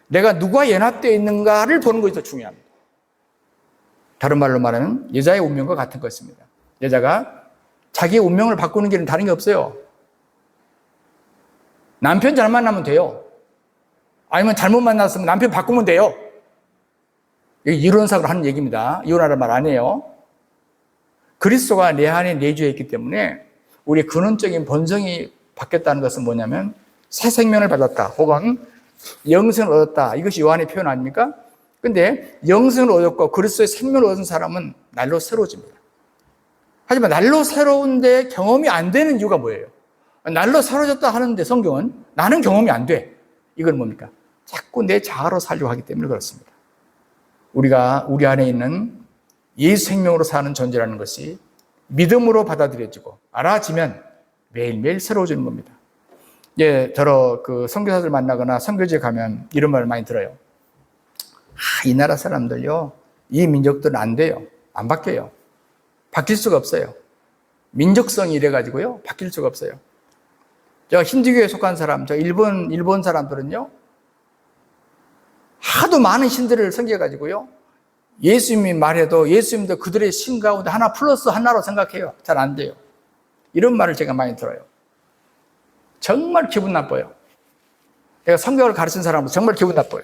내가 누구와 연합되어 있는가를 보는 것이 더 중요합니다. 다른 말로 말하면 여자의 운명과 같은 것입니다. 여자가 자기의 운명을 바꾸는 길은 다른 게 없어요. 남편 잘 만나면 돼요. 아니면 잘못 만났으면 남편 바꾸면 돼요. 이게 이론상으로 하는 얘기입니다. 이혼하라는 말 아니에요. 그리스도가 내 안에 내주해 있기 때문에 우리의 근원적인 본성이 바뀌었다는 것은 뭐냐면 새 생명을 받았다 혹은 영생을 얻었다. 이것이 요한의 표현 아닙니까? 근데 영생을 얻었고 그리스도의 생명을 얻은 사람은 날로 새로워집니다. 하지만 날로 새로운데 경험이 안 되는 이유가 뭐예요? 날로 새로워졌다 하는데 성경은 나는 경험이 안 돼. 이건 뭡니까? 자꾸 내 자아로 살려고 하기 때문에 그렇습니다. 우리가 우리 안에 있는 예수 생명으로 사는 존재라는 것이 믿음으로 받아들여지고 알아지면 매일매일 새로워지는 겁니다. 예, 저러 그 선교사들 만나거나 선교지에 가면 이런 말을 많이 들어요. 이 나라 사람들요, 이 민족들은 안 돼요. 안 바뀌어요. 바뀔 수가 없어요. 민족성이 이래가지고요, 바뀔 수가 없어요. 저 힌두교에 속한 사람, 저 일본 사람들은요, 하도 많은 신들을 섬겨가지고요, 예수님이 말해도 예수님도 그들의 신 가운데 하나 플러스 하나로 생각해요. 잘 안 돼요. 이런 말을 제가 많이 들어요. 정말 기분 나빠요. 내가 성경을 가르친 사람으로서 정말 기분 나빠요.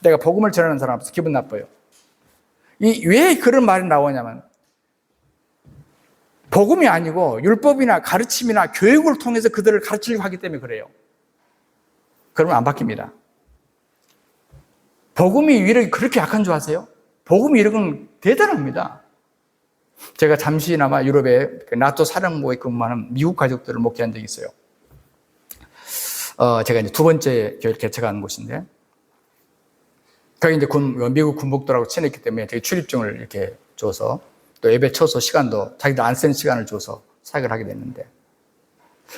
내가 복음을 전하는 사람으로서 기분 나빠요. 왜 그런 말이 나오냐면 복음이 아니고 율법이나 가르침이나 교육을 통해서 그들을 가르치려고 하기 때문에 그래요. 그러면 안 바뀝니다. 복음이 위력이 그렇게 약한 줄 아세요? 복음의 위력은 대단합니다. 제가 잠시나마 유럽에 나토 사령부에 근무하는 미국 가족들을 목회한 적이 있어요. 제가 이제 두 번째 교회를 개척하는 곳인데, 거기 이제 미국 군복들하고 친했기 때문에 되게 출입증을 이렇게 줘서 또 예배 쳐서 시간도 자기들 안 쓰는 시간을 줘서 사역을 하게 됐는데,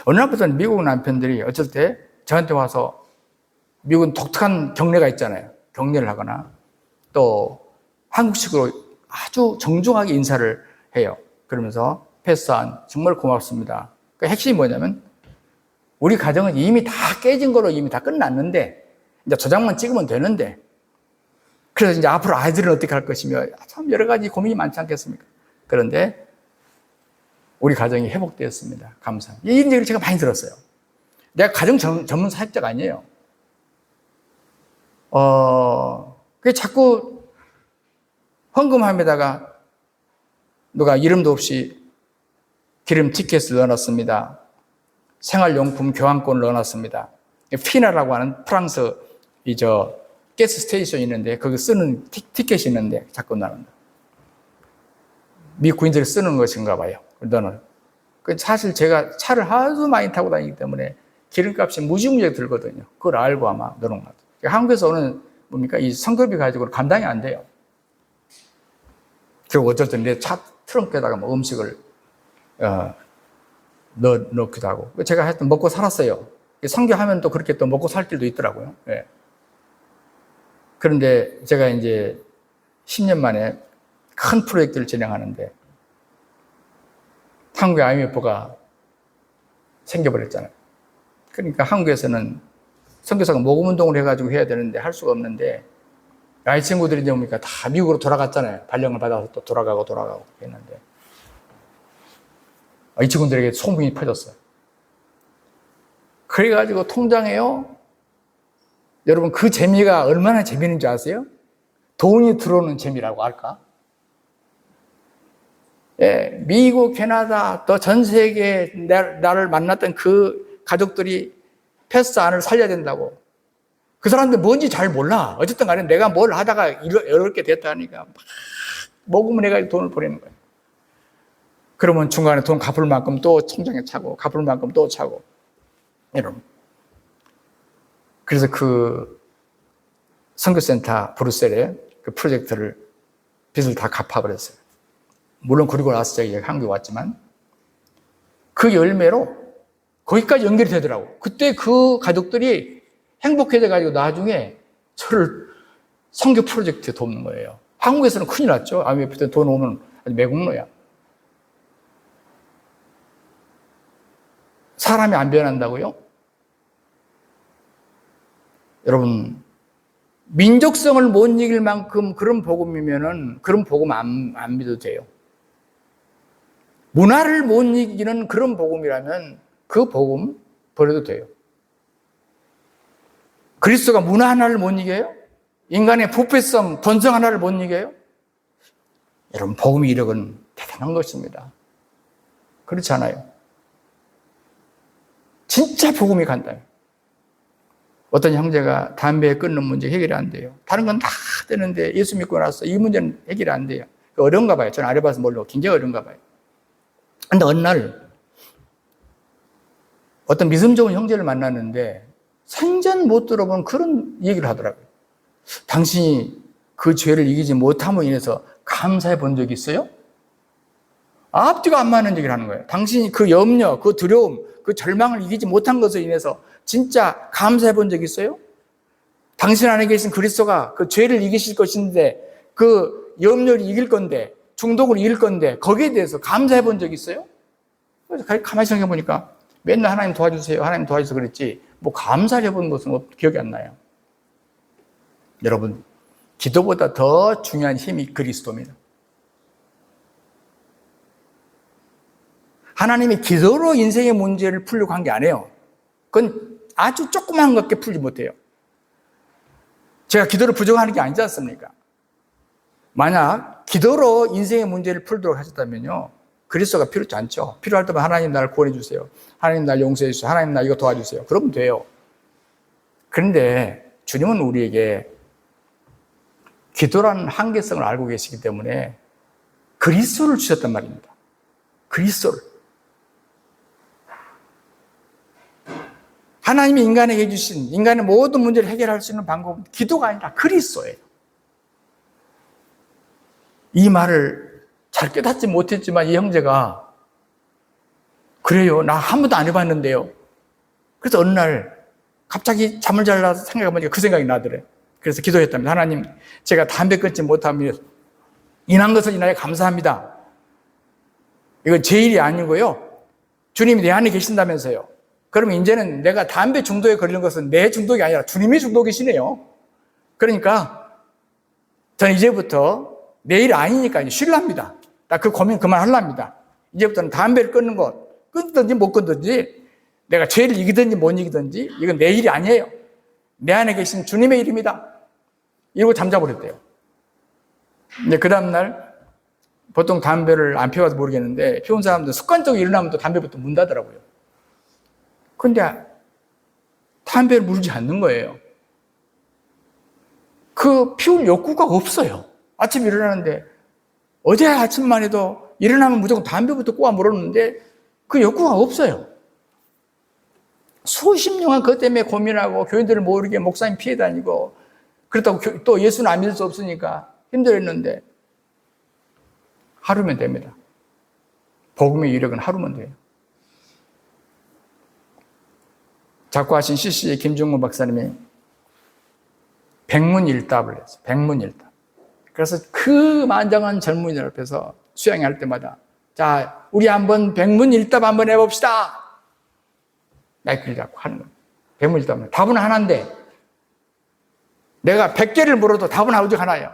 어느 날부터는 미국 남편들이 어쩔 때 저한테 와서 미국은 독특한 경례가 있잖아요. 경례를 하거나 또 한국식으로 아주 정중하게 인사를 해요. 그러면서 패스한 정말 고맙습니다. 그 핵심이 뭐냐면 우리 가정은 이미 다 깨진 거로 이미 다 끝났는데 이제 도장만 찍으면 되는데 그래서 이제 앞으로 아이들은 어떻게 할 것이며 참 여러 가지 고민이 많지 않겠습니까? 그런데 우리 가정이 회복되었습니다. 감사합니다. 이런 얘기를 제가 많이 들었어요. 내가 가정 전문 사역자가 아니에요. 그게 자꾸 헌금함에다가 누가 이름도 없이 기름 티켓을 넣어놨습니다. 생활용품 교환권을 넣어놨습니다. 피나라고 하는 프랑스 가스 스테이션이 있는데 거기 쓰는 티켓이 있는데 자꾸 넣는다. 미국 군인들이 쓰는 것인가 봐요. 너는. 사실 제가 차를 아주 많이 타고 다니기 때문에 기름값이 무지무지하게 들거든요. 그걸 알고 아마 넣어놓은 것 같아요. 한국에서 오는 뭡니까? 이 성급이 가지고는 감당이 안 돼요. 그리고 어쩔 때 내 차 트렁크에다가 뭐 음식을 넣기도 하고. 제가 하여튼 먹고 살았어요. 선교하면 또 그렇게 또 먹고 살 길도 있더라고요. 예. 그런데 제가 이제 10년 만에 큰 프로젝트를 진행하는데 한국에 IMF가 생겨버렸잖아요. 그러니까 한국에서는 선교사가 모금운동을 해가지고 해야 되는데 할 수가 없는데 이 친구들이 이제 뭡니까? 다 미국으로 돌아갔잖아요. 발령을 받아서 또 돌아가고 했는데 이 친구들에게 소문이 퍼졌어요. 그래가지고 통장에요. 여러분 그 재미가 얼마나 재미있는지 아세요? 돈이 들어오는 재미라고 할까? 예, 미국, 캐나다, 또 전 세계에 나를 만났던 그 가족들이 패스안을 살려야 된다고. 그 사람들 뭔지 잘 몰라. 어쨌든 간에 내가 뭘 하다가 이렇게 됐다니까 막 모금을 해가지고 돈을 보내는 거예요. 그러면 중간에 돈 갚을 만큼 또 통장에 차고, 갚을 만큼 또 차고. 여러분. 그래서 그 선교센터 브루셀에 그 프로젝트를 빚을 다 갚아버렸어요. 물론 그리고 나서 제가 한국에 왔지만 그 열매로 거기까지 연결이 되더라고. 그때 그 가족들이 행복해져가지고 나중에 저를 선교 프로젝트에 돕는 거예요. 한국에서는 큰일 났죠. IMF 때 돈 오면 아주 매국노야. 사람이 안 변한다고요? 여러분, 민족성을 못 이길 만큼 그런 복음이면은 그런 복음 안 믿어도 돼요. 문화를 못 이기는 그런 복음이라면 그 복음 버려도 돼요. 그리스도가 문화 하나를 못 이겨요? 인간의 부패성, 본성 하나를 못 이겨요? 여러분, 복음의 이력은 대단한 것입니다. 그렇지 않아요? 진짜 복음이 간다요. 어떤 형제가 담배 끊는 문제 해결이 안 돼요. 다른 건 다 되는데 예수 믿고 나서 이 문제는 해결이 안 돼요. 어려운가 봐요. 저는 안 해봐서 모르고 굉장히 어려운가 봐요. 근데 어느 날 어떤 믿음 좋은 형제를 만났는데 생전 못 들어본 그런 얘기를 하더라고요. 당신이 그 죄를 이기지 못함으로 인해서 감사해 본 적이 있어요? 앞뒤가 안 맞는 얘기를 하는 거예요. 당신이 그 염려, 그 두려움, 그 절망을 이기지 못한 것으로 인해서 진짜 감사해 본 적이 있어요? 당신 안에 계신 그리스도가 그 죄를 이기실 것인데 그 염려를 이길 건데 중독을 이길 건데 거기에 대해서 감사해 본 적이 있어요? 그래서 가만히 생각해 보니까 맨날 하나님 도와주세요. 하나님 도와주셔서 그랬지 뭐 감사를 해본 것은 기억이 안 나요. 여러분, 기도보다 더 중요한 힘이 그리스도입니다. 하나님이 기도로 인생의 문제를 풀려고 한 게 아니에요. 그건 아주 조그마한 것밖에 풀지 못해요. 제가 기도를 부정하는 게 아니지 않습니까? 만약 기도로 인생의 문제를 풀도록 하셨다면요, 그리스도가 필요치 않죠. 필요할 때만 하나님 나를 구원해 주세요. 하나님 나를 용서해 주세요. 하나님 나 이거 도와주세요. 그러면 돼요. 그런데 주님은 우리에게 기도라는 한계성을 알고 계시기 때문에 그리스도를 주셨단 말입니다. 그리스도를. 하나님이 인간에게 주신 인간의 모든 문제를 해결할 수 있는 방법은 기도가 아니라 그리스도예요. 이 말을 잘 깨닫지 못했지만 이 형제가 그래요. 나 한 번도 안 해봤는데요. 그래서 어느 날 갑자기 잠을 잘라서 생각해보니까 그 생각이 나더래. 그래서 기도했답니다. 하나님, 제가 담배 끊지 못하며 인한 것을 인하여 감사합니다. 이건 제 일이 아니고요. 주님이 내 안에 계신다면서요. 그러면 이제는 내가 담배 중독에 걸리는 것은 내 중독이 아니라 주님의 중독이시네요. 그러니까 저는 이제부터 내 일 아니니까 쉴랍니다. 나 그 고민 그만하랍니다. 이제부터는 담배를 끊는 것, 끊든지 못 끊든지 내가 죄를 이기든지 못 이기든지 이건 내 일이 아니에요. 내 안에 계신 주님의 일입니다. 이러고 잠자버렸대요. 근데 그 다음날 보통 담배를 안 피워서 모르겠는데 피운 사람들 습관적으로 일어나면 또 담배부터 문다더라고요. 근데 담배를 물지 않는 거예요. 그 피울 욕구가 없어요. 아침에 일어나는데 어제 아침만 해도 일어나면 무조건 담배부터 꼬아 물었는데 그 욕구가 없어요. 수십 년간 그것 때문에 고민하고 교인들을 모르게 목사님 피해 다니고 그렇다고 또 예수는 안 믿을 수 없으니까 힘들었는데 하루면 됩니다. 복음의 이력은 하루면 돼요. 작고하신 CC의 김중문 박사님이 백문일답을 했어요. 백문일답. 그래서 그 만장한 젊은이들 앞에서 수양할 때마다 자, 우리 한번 백문일답 한번 해봅시다. 마이크를 잡고 하는 거예요. 백문일답은 답은 하나인데 내가 100개를 물어도 답은 오직 하나예요.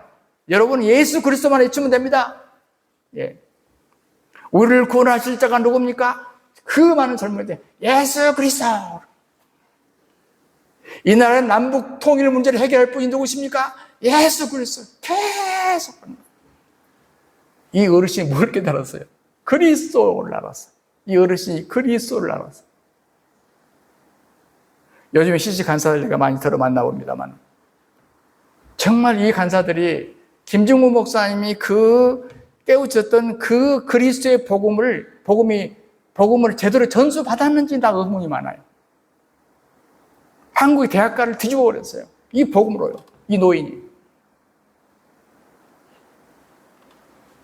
여러분 예수 그리스도만 외치면 됩니다. 예. 우리를 구원하실 자가 누굽니까? 그 많은 젊은이들 예수 그리스도. 이 나라의 남북 통일 문제를 해결할 분이 누구십니까? 예수 그리스도. 계속 이 어르신이 뭘 깨달았어요? 그리스도를 알았어. 이 어르신이 그리스도를 알았어. 요즘에 CC 간사들 제가 많이 들어 만나봅니다만 정말 이 간사들이 김중무 목사님이 깨우쳤던 그 그리스도의 복음을 제대로 전수받았는지 나 의문이 많아요. 한국의 대학가를 뒤집어 버렸어요. 이 복음으로요. 이 노인이.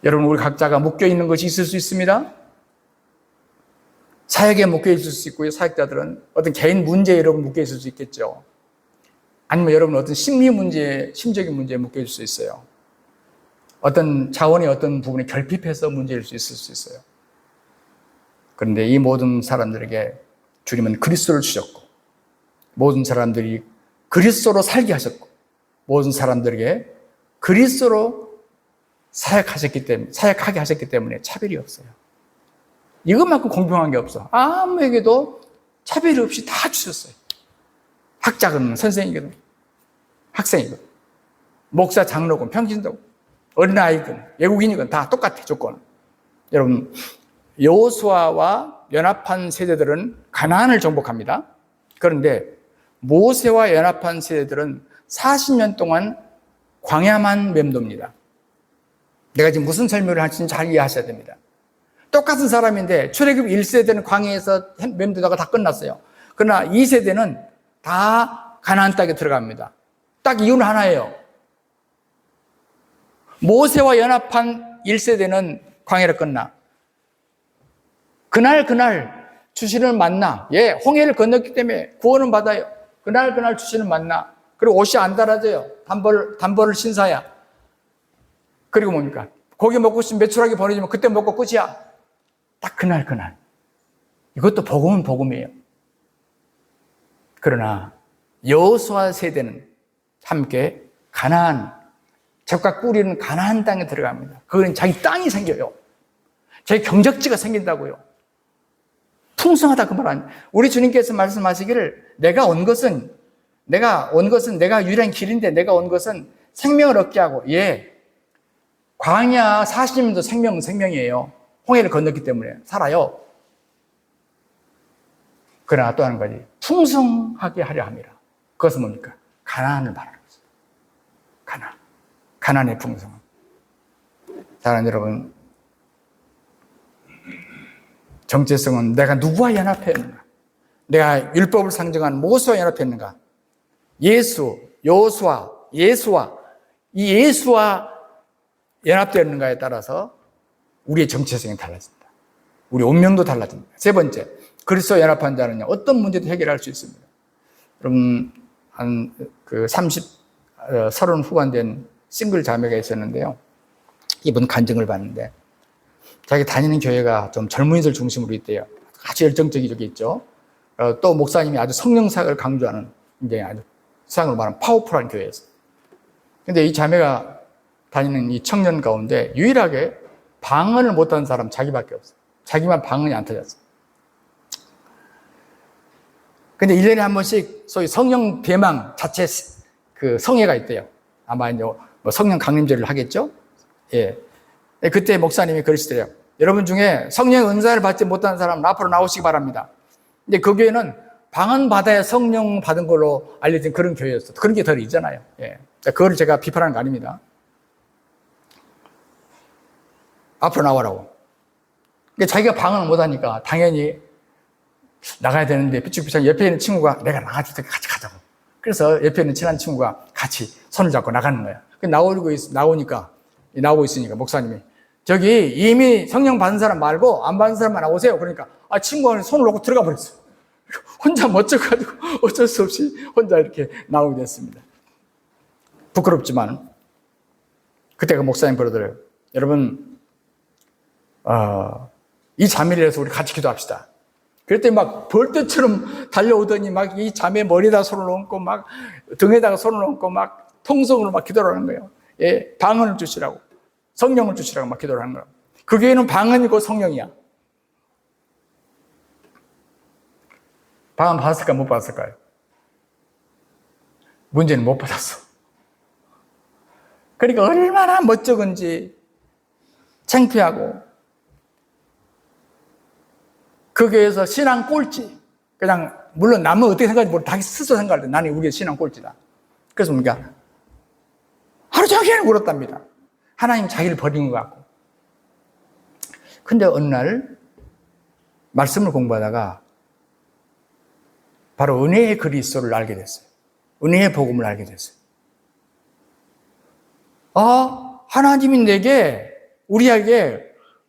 여러분, 우리 각자가 묶여 있는 것이 있을 수 있습니다. 사역에 묶여 있을 수 있고요. 사역자들은 어떤 개인 문제에 여러분 묶여 있을 수 있겠죠. 아니면 여러분 어떤 심적인 문제에 묶여 있을 수 있어요. 어떤 자원의 어떤 부분이 결핍해서 문제일 수 있을 수 있어요. 그런데 이 모든 사람들에게 주님은 그리스도를 주셨고, 모든 사람들이 그리스도로 살게 하셨고, 모든 사람들에게 그리스도로 사역하게 하셨기 때문에 차별이 없어요. 이것만큼 공평한 게 없어. 아무에게도 차별이 없이 다 주셨어요. 학자건 선생이건 학생이건 목사 장로건 평신도건 어린아이건 외국인이건 다 똑같아 조건. 여러분, 여호수아와 연합한 세대들은 가나안을 정복합니다. 그런데 모세와 연합한 세대들은 40년 동안 광야만 맴돕니다. 내가 지금 무슨 설명을 하는지 잘 이해하셔야 됩니다. 똑같은 사람인데 출애굽 1세대는 광야에서 맴돌다가 다 끝났어요. 그러나 2세대는 다 가나안 땅에 들어갑니다. 딱 이유는 하나예요. 모세와 연합한 1세대는 광야를 끝나. 그날 주신을 만나. 홍해를 건넜기 때문에 구원은 받아요. 그날 주신을 만나. 그리고 옷이 안 달아져요. 단벌을 신사야. 그리고 뭡니까? 고기 먹고 싶으면 메추라기 보내주면 그때 먹고 끝이야. 딱 그날. 이것도 복음은 복음이에요. 그러나 여호수아 세대는 함께 가나안, 적과 꿀이는 가나안 땅에 들어갑니다. 그건 자기 땅이 생겨요. 자기 경적지가 생긴다고요. 풍성하다 그 말 아니에요. 우리 주님께서 말씀하시기를 내가 온 것은 내가 유일한 길인데 내가 온 것은 생명을 얻게 하고 광야 40년도 생명이에요. 홍해를 건넜기 때문에 살아요. 그러나 또 한 가지 풍성하게 하려 함이라. 그것은 뭡니까? 가나안을 말하는 것입니다. 가나안의 풍성. 사랑하는 여러분, 정체성은 내가 누구와 연합했는가? 내가 율법을 상징한 모세와 연합했는가? 여호수아, 이 예수와 연합되었는가에 따라서 우리의 정체성이 달라진다. 우리 운명도 달라진다. 세 번째, 그리스도와 연합한 자는요, 어떤 문제도 해결할 수 있습니다. 여러분, 한 30 후반 된 싱글 자매가 있었는데요. 이분 간증을 봤는데, 자기 다니는 교회가 좀 젊은이들 중심으로 있대요. 아주 열정적이게 있죠. 또 목사님이 아주 성령사역을 강조하는 굉장히 아주 세상으로 말하면 파워풀한 교회였어요. 근데 이 자매가 다니는 이 청년 가운데 유일하게 방언을 못하는 사람 자기밖에 없어요. 자기만 방언이 안 터졌어요. 근데 1년에 한 번씩 소위 성령 배망 자체 그 성회가 있대요. 아마 이제 뭐 성령 강림제를 하겠죠? 예. 그때 목사님이 그러시더래요. 여러분 중에 성령 은사를 받지 못하는 사람은 앞으로 나오시기 바랍니다. 근데 그 교회는 방언 받아야 성령 받은 걸로 알려진 그런 교회였어요. 그런 게 더 있잖아요. 예. 그거를 제가 비판하는 거 아닙니다. 앞으로 나와라고. 그러니까 자기가 방언을 못하니까 당연히 나가야 되는데 삐죽삐죽 옆에 있는 친구가 내가 나가줄 때 같이 가자고. 그래서 옆에 있는 친한 친구가 같이 손을 잡고 나가는 거야. 나오고 있으니까 목사님이 저기 이미 성령 받은 사람 말고 안 받은 사람만 나오세요. 그러니까 친구가 손을 놓고 들어가 버렸어요. 혼자 멋져가지고 어쩔 수 없이 혼자 이렇게 나오게 됐습니다. 부끄럽지만 그때 그 목사님 그러더래요. 여러분 이 자매를 해서 우리 같이 기도합시다. 그랬더니 막 벌떼처럼 달려오더니 막 이 자매 머리에다 손을 얹고 막 등에다가 손을 얹고 막 통성으로 막 기도를 하는 거예요. 예, 방언을 주시라고, 성령을 주시라고 막 기도를 하는 거예요. 그 교회는 방언이고 성령이야. 방언 받았을까 못 받았을까요? 문제는 못 받았어. 그러니까 얼마나 멋쩍은지 창피하고 그 교회에서 신앙 꼴찌. 그냥, 물론 남은 어떻게 생각하는지 모르고 자기 스스로 생각할 때 나는 우리의 신앙 꼴찌다. 그래서 뭡니까? 하루 종일 울었답니다. 하나님 자기를 버린 것 같고. 근데 어느 날 말씀을 공부하다가 바로 은혜의 그리스도를 알게 됐어요. 은혜의 복음을 알게 됐어요. 하나님이 내게, 우리에게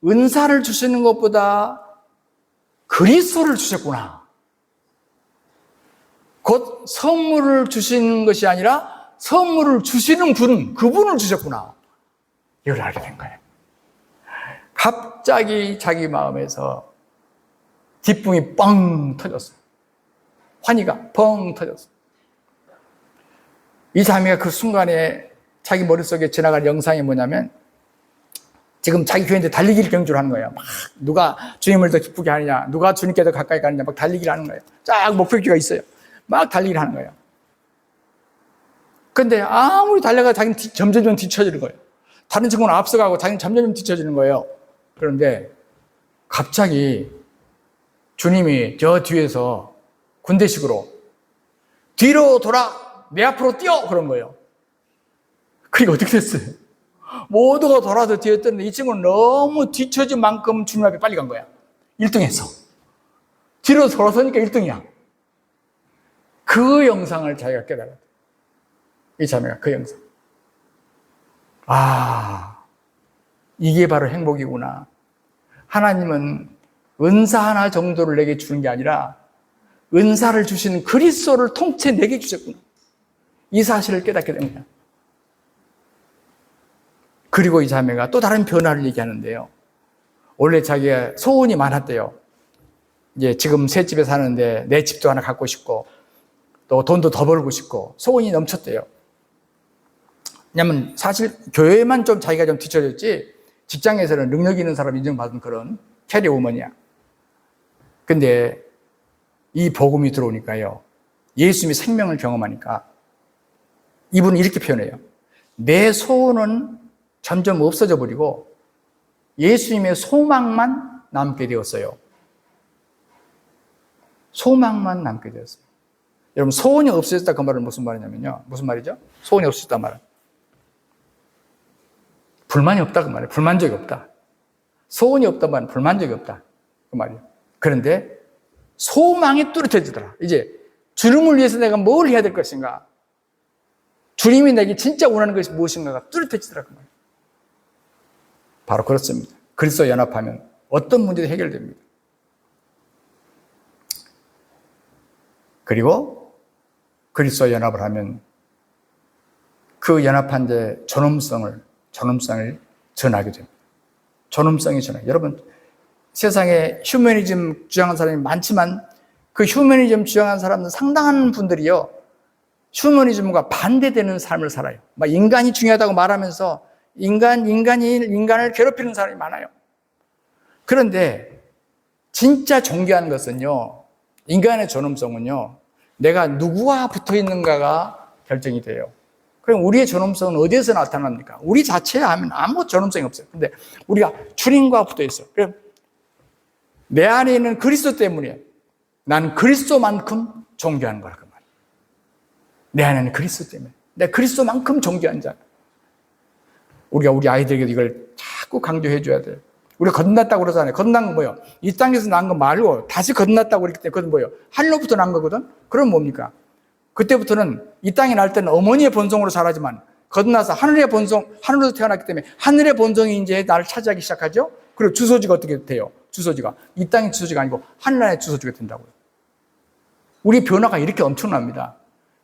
은사를 주시는 것보다 그리스도를 주셨구나. 곧 선물을 주시는 것이 아니라 선물을 주시는 그분을 주셨구나. 이걸 알게 된 거예요. 갑자기 자기 마음에서 기쁨이 뻥 터졌어요. 환희가 뻥 터졌어요. 이 자매가 그 순간에 자기 머릿속에 지나갈 영상이 뭐냐면, 지금 자기 교회인데 달리기를 경주를 하는 거예요. 막 누가 주님을 더 기쁘게 하느냐, 누가 주님께 더 가까이 가느냐, 막 달리기를 하는 거예요. 쫙 목표지가 있어요. 막 달리기를 하는 거예요. 근데 아무리 달려가 자기는 점점 뒤처지는 거예요. 다른 친구는 앞서가고 자기는 점점 뒤처지는 거예요. 그런데 갑자기 주님이 저 뒤에서 군대식으로 뒤로 돌아, 내 앞으로 뛰어! 그런 거예요. 그게 어떻게 됐어요? 모두가 돌아서 뒤에 뛰었는데 이 친구는 너무 뒤처진 만큼 주님 앞에 빨리 간 거야. 1등했어. 뒤로 돌아서니까 1등이야. 그 영상을 자기가 깨달았다. 이 자매가 그 영상. 이게 바로 행복이구나. 하나님은 은사 하나 정도를 내게 주는 게 아니라 은사를 주시는 그리스도를 통째 내게 주셨구나. 이 사실을 깨닫게 된 거야. 그리고 이 자매가 또 다른 변화를 얘기하는데요. 원래 자기가 소원이 많았대요. 이제 지금 새 집에 사는데 내 집도 하나 갖고 싶고 또 돈도 더 벌고 싶고 소원이 넘쳤대요. 왜냐면 사실 교회만 좀 자기가 좀 뒤처졌지 직장에서는 능력 있는 사람 인정받은 그런 캐리우먼이야. 근데 이 복음이 들어오니까요. 예수님이 생명을 경험하니까 이분은 이렇게 표현해요. 내 소원은 점점 없어져 버리고 예수님의 소망만 남게 되었어요. 소망만 남게 되었어요. 여러분, 소원이 없어졌다 그 말은 무슨 말이냐면요. 무슨 말이죠? 소원이 없어졌다 말은. 불만이 없다 그 말이에요. 불만족이 없다. 소원이 없다 말은 불만족이 없다 그 말이에요. 그런데 소망이 뚜렷해지더라. 이제 주님을 위해서 내가 뭘 해야 될 것인가? 주님이 내게 진짜 원하는 것이 무엇인가가 뚜렷해지더라 그 말이에요. 바로 그렇습니다. 그리스도와 연합하면 어떤 문제도 해결됩니다. 그리고 그리스도와 연합을 하면 그 연합한 데 존엄성을 전하게 됩니다. 존엄성이 전하게. 여러분, 세상에 휴머니즘 주장하는 사람이 많지만 그 휴머니즘 주장하는 사람들 상당한 분들이요. 휴머니즘과 반대되는 삶을 살아요. 막 인간이 중요하다고 말하면서 인간을 괴롭히는 사람이 많아요. 그런데 진짜 존귀한 것은요. 인간의 존엄성은요. 내가 누구와 붙어 있는가가 결정이 돼요. 그럼 우리의 존엄성은 어디에서 나타납니까? 우리 자체에 하면 아무 존엄성이 없어요. 근데 우리가 주님과 붙어 있어요. 그럼 내 안에 있는 그리스도 때문에 나는 그리스도만큼 존귀한 거라 그 말이에요. 내 안에 있는 그리스도 때문에. 내가 그리스도만큼 존귀한 자. 우리가 우리 아이들에게 이걸 자꾸 강조해 줘야 돼요. 우리가 거듭났다고 그러잖아요. 거듭난 건 뭐예요? 이 땅에서 난 거 말고 다시 거듭났다고 그랬기 때문에 그건 뭐예요? 하늘로부터 난 거거든? 그럼 뭡니까? 그때부터는 이 땅에 날 때는 어머니의 본성으로 자라지만 거듭나서 하늘의 본성, 하늘에서 태어났기 때문에 하늘의 본성이 이제 나를 차지하기 시작하죠? 그리고 주소지가 어떻게 돼요? 주소지가. 이 땅의 주소지가 아니고 하늘나라의 주소지가 된다고요. 우리 변화가 이렇게 엄청납니다.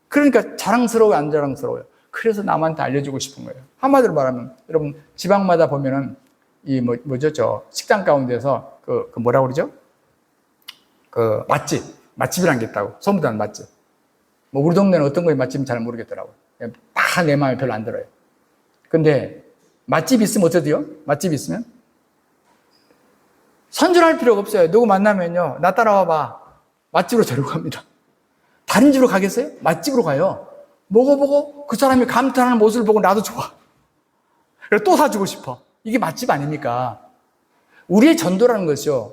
그러니까 자랑스러워요, 안 자랑스러워요? 그래서 남한테 알려주고 싶은 거예요. 한마디로 말하면, 여러분, 지방마다 보면은, 저 식당 가운데서, 뭐라고 그러죠? 맛집이란 게 있다고. 소문난 맛집. 우리 동네는 어떤 거에 맛집인지 잘 모르겠더라고요. 다 내 마음에 별로 안 들어요. 근데, 맛집 있으면 어떻게 돼요? 맛집 있으면? 선전할 필요가 없어요. 누구 만나면요. 나 따라와봐. 맛집으로 데려갑니다. 다른 집으로 가겠어요? 맛집으로 가요. 먹어보고 그 사람이 감탄하는 모습을 보고 나도 좋아. 그래서 또 사주고 싶어. 이게 맛집 아닙니까? 우리의 전도라는 것이요.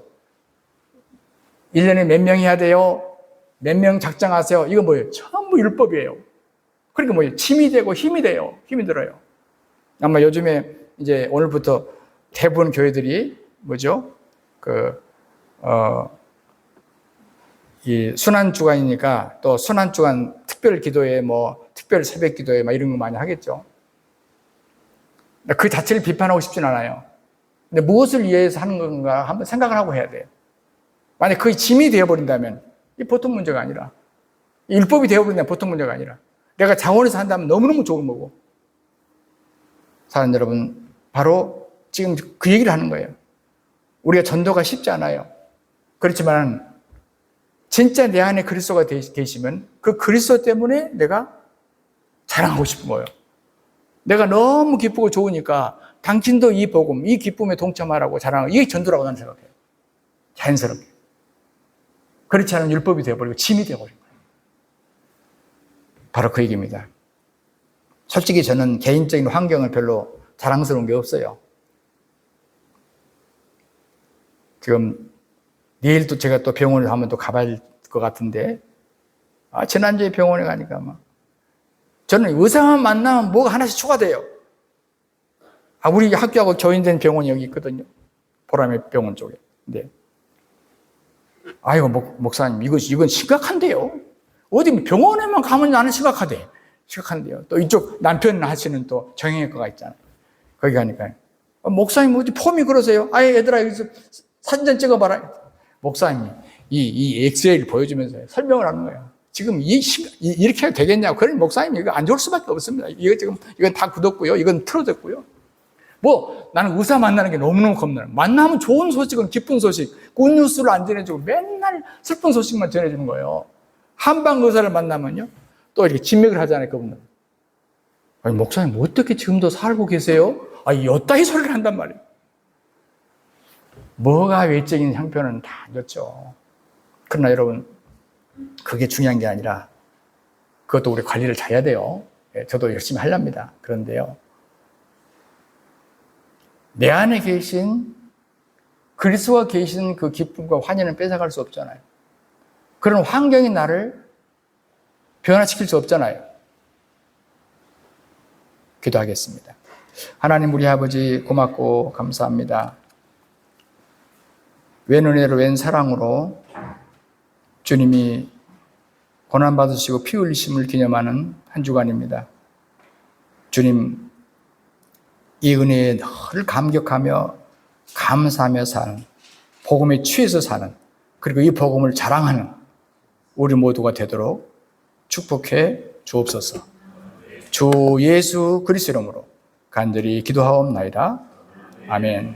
1년에 몇 명 해야 돼요? 몇 명 작정하세요? 이거 뭐예요? 전부 율법이에요. 그러니까 뭐예요? 침이 되고 힘이 돼요. 힘이 들어요. 아마 요즘에 이제 오늘부터 대부분 교회들이 뭐죠? 이 순환주간이니까 또 순환주간 특별 기도회, 특별 새벽 기도회 이런 거 많이 하겠죠. 그 자체를 비판하고 싶진 않아요. 근데 무엇을 위해서 하는 건가 한번 생각을 하고 해야 돼요. 만약 그게 짐이 되어버린다면 이 보통 문제가 아니라, 율법이 되어버린다면 보통 문제가 아니라, 내가 자원해서 한다면 너무너무 좋은 거고. 사랑하는 여러분, 바로 지금 그 얘기를 하는 거예요. 우리가 전도가 쉽지 않아요. 그렇지만 진짜 내 안에 그리스도가 계시면 그 그리스도 때문에 내가 자랑하고 싶은 거예요. 내가 너무 기쁘고 좋으니까 당신도 이 복음, 이 기쁨에 동참하라고 자랑하고, 이게 전도라고 나는 생각해요. 자연스럽게. 그렇지 않으면 율법이 되어버리고 짐이 되어버린 거예요. 바로 그 얘기입니다. 솔직히 저는 개인적인 환경은 별로 자랑스러운 게 없어요. 지금 내일 또 제가 또 병원에 한번 또 가봐야 할 것 같은데, 지난주에 병원에 가니까 저는 의사만 만나면 뭐가 하나씩 추가돼요. 우리 학교하고 조인된 병원이 여기 있거든요. 보라매 병원 쪽에. 근데 아이고 목사님 이건 심각한데요. 어디 병원에만 가면 나는 심각한데요. 또 이쪽 남편 하시는 또 정형외과가 있잖아요. 거기 가니까 목사님 어디 폼이 그러세요? 얘들아 여기서 사진 좀 찍어봐라. 목사님이 이 엑스레이를 보여주면서 설명을 하는 거예요. 지금 이렇게 해도 되겠냐고. 그런 목사님이 이거 안 좋을 수밖에 없습니다. 이건 다 굳었고요. 이건 틀어졌고요. 나는 의사 만나는 게 너무너무 겁나요. 만나면 좋은 소식은 기쁜 소식, 굿뉴스를 안 전해주고 맨날 슬픈 소식만 전해주는 거예요. 한방 의사를 만나면요, 또 이렇게 진맥을 하잖아요, 그분은. 목사님, 어떻게 지금도 살고 계세요? 여따위 소리를 한단 말이에요. 뭐가 외적인 형편은 다 안 좋죠. 그러나 여러분, 그게 중요한 게 아니라, 그것도 우리 관리를 잘해야 돼요. 저도 열심히 하렵니다. 그런데요, 내 안에 계신 그리스도가 계신 그 기쁨과 환희는 뺏어갈 수 없잖아요. 그런 환경이 나를 변화시킬 수 없잖아요. 기도하겠습니다. 하나님 우리 아버지 고맙고 감사합니다. 웬 은혜로 웬 사랑으로 주님이 고난받으시고 피 흘리심을 기념하는 한 주간입니다. 주님, 이 은혜에 늘 감격하며 감사하며 사는, 복음에 취해서 사는, 그리고 이 복음을 자랑하는 우리 모두가 되도록 축복해 주옵소서. 주 예수 그리스도 이름으로 간절히 기도하옵나이다. 아멘.